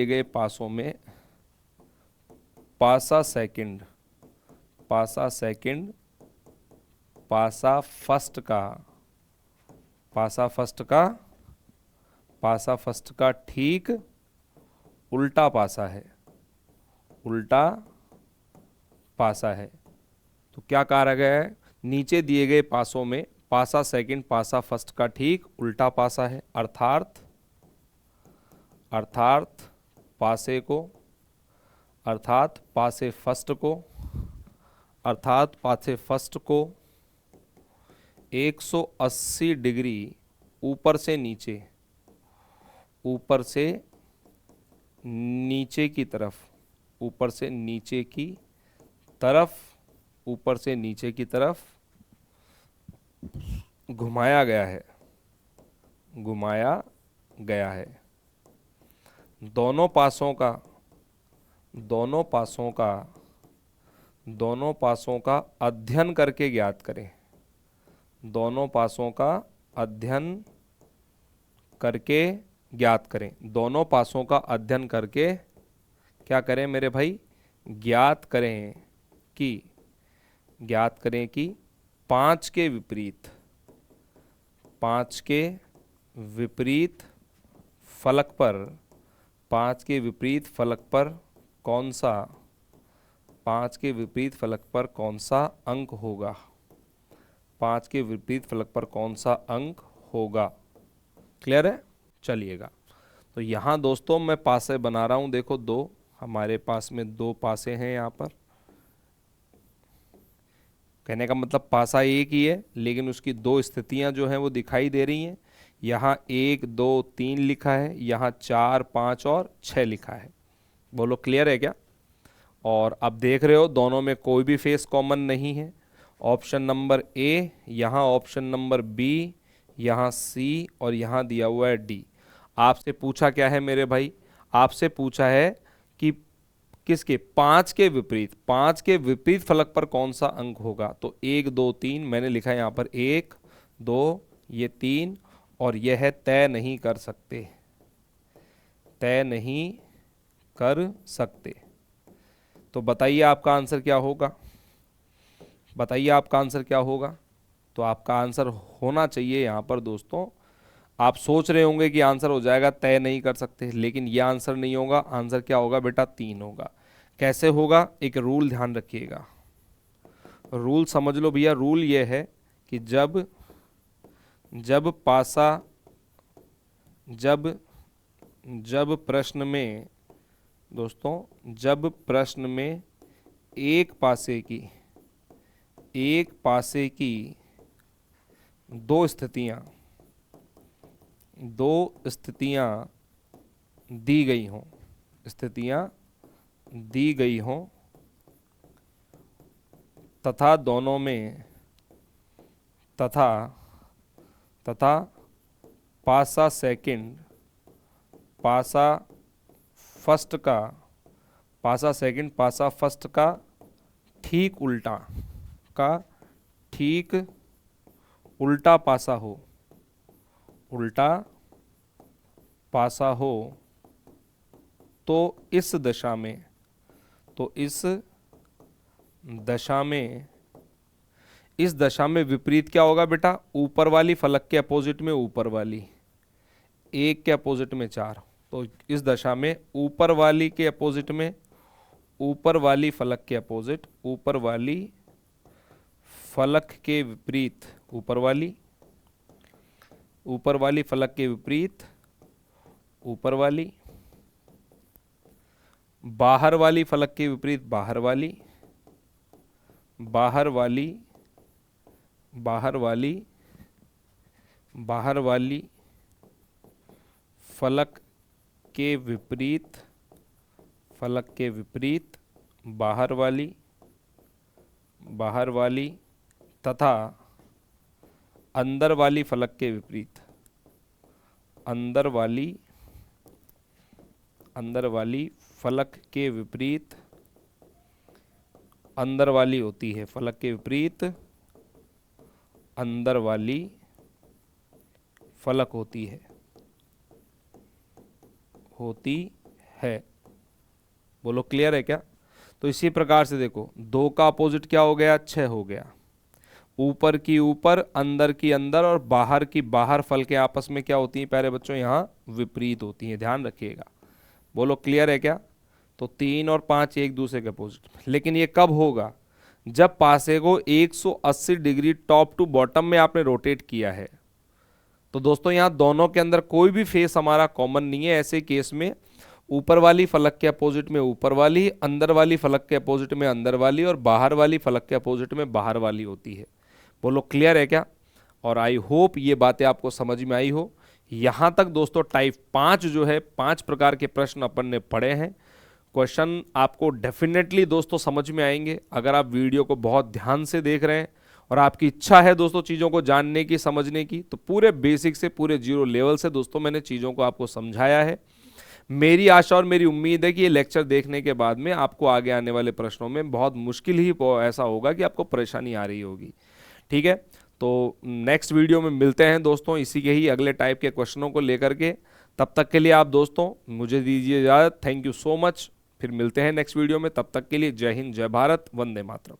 गए पासों में पासा सेकंड पासा फर्स्ट का ठीक उल्टा पासा है। तो क्या कहा गया है? नीचे दिए गए पासों में पासा सेकंड पासा फर्स्ट का ठीक उल्टा पासा है। अर्थात पासे फर्स्ट को 180 डिग्री ऊपर से नीचे की तरफ घुमाया गया है। दोनों पासों का अध्ययन करके ज्ञात करें। दोनों पासों का अध्ययन करके क्या करें मेरे भाई? ज्ञात करें कि पांच के विपरीत फलक पर कौन सा अंक होगा? 5 के विपरीत फलक पर कौन सा अंक होगा? क्लियर है? चलिएगा तो यहां दोस्तों मैं पासे बना रहा हूं। देखो दो, हमारे पास में दो पासे हैं। यहां पर कहने का मतलब पासा एक ही है, लेकिन उसकी दो स्थितियां जो हैं वो दिखाई दे रही हैं। यहाँ 1 2 3 लिखा है, यहाँ 4 5 और 6 लिखा है। बोलो क्लियर है क्या? और अब देख रहे हो दोनों में कोई भी फेस कॉमन नहीं है, ऑप्शन नंबर ए, यहाँ ऑप्शन नंबर बी, यहाँ सी और यहाँ दिया हुआ है डी। आपसे पूछा क्या है मेरे भाई? आपसे पूछा है कि किसके, 5 के विपरीत, 5 के विपरीत फलक पर कौन सा अंक होगा। तो 1 2 3 मैंने लिखा है यहाँ पर 1 2, ये 3 और यह है तय नहीं कर सकते, तय नहीं कर सकते। तो बताइए आपका आंसर क्या होगा, बताइए आपका आंसर क्या होगा। तो आपका आंसर होना चाहिए यहाँ पर दोस्तों, आप सोच रहे होंगे कि आंसर हो जाएगा तय नहीं कर सकते, लेकिन यह आंसर नहीं होगा। आंसर क्या होगा बेटा? 3 होगा। कैसे होगा? एक रूल ध्यान रखिएगा, रूल समझ लो भैया। रूल ये है कि जब जब पासा जब जब प्रश्न में दोस्तों, जब प्रश्न में एक पासे की दो स्थितियां दी गई हों, स्थितियां दी गई हों तथा दोनों में तथा पासा सेकंड, पासा फर्स्ट का, पासा सेकंड पासा फर्स्ट का ठीक उल्टा, का ठीक उल्टा पासा हो, उल्टा पासा हो, तो इस दशा में, तो इस दशा में विपरीत क्या होगा बेटा? ऊपर वाली फलक के अपोजिट में ऊपर वाली, 1 के अपोजिट में 4। तो इस दशा में ऊपर वाली के अपोजिट में, ऊपर वाली फलक के अपोजिट, ऊपर वाली फलक के विपरीत, ऊपर वाली फलक के विपरीत ऊपर वाली, बाहर वाली फलक के विपरीत बाहर वाली, बाहर वाली फलक के विपरीत बाहर वाली तथा अंदर वाली फलक के विपरीत, अंदर वाली फलक के विपरीत, अंदर वाली होती है, फलक के विपरीत अंदर वाली फलक होती है। बोलो क्लियर है क्या? तो इसी प्रकार से देखो, 2 का अपोजिट क्या हो गया? 6 हो गया। ऊपर की ऊपर, अंदर की अंदर और बाहर की बाहर फल के आपस में क्या होती हैं प्यारे बच्चों? यहाँ विपरीत होती हैं, ध्यान रखिएगा। बोलो क्लियर है क्या? तो 3 और 5 एक दूसरे के अपोजिट में। लेकिन ये कब होगा? जब पासे को 180 डिग्री टॉप टू बॉटम में आपने रोटेट किया है। तो दोस्तों यहाँ दोनों के अंदर कोई भी फेस हमारा कॉमन नहीं है। ऐसे केस में ऊपर वाली फलक के अपोजिट में ऊपर वाली, अंदर वाली फलक के अपोजिट में अंदर वाली और बाहर वाली फलक के अपोजिट में बाहर वाली होती है। बोलो क्लियर है क्या? और आई होप ये बातें आपको समझ में आई हो। यहाँ तक दोस्तों टाइप 5 जो है, 5 प्रकार के प्रश्न अपन ने पढ़े हैं। क्वेश्चन आपको डेफिनेटली दोस्तों समझ में आएंगे अगर आप वीडियो को बहुत ध्यान से देख रहे हैं और आपकी इच्छा है दोस्तों चीज़ों को जानने की, समझने की। तो पूरे बेसिक से पूरे जीरो लेवल से दोस्तों मैंने चीज़ों को आपको समझाया है। मेरी आशा और मेरी उम्मीद है कि ये लेक्चर देखने के बाद में आपको आगे आने वाले प्रश्नों में बहुत मुश्किल ही ऐसा होगा कि आपको परेशानी आ रही होगी। ठीक है, तो नेक्स्ट वीडियो में मिलते हैं दोस्तों इसी के ही अगले टाइप के क्वेश्चनों को लेकर के। तब तक के लिए आप दोस्तों मुझे दीजिए इजाज़त। Thank you so much. फिर मिलते हैं नेक्स्ट वीडियो में। तब तक के लिए जय हिंद, जय भारत, वंदे मातरम।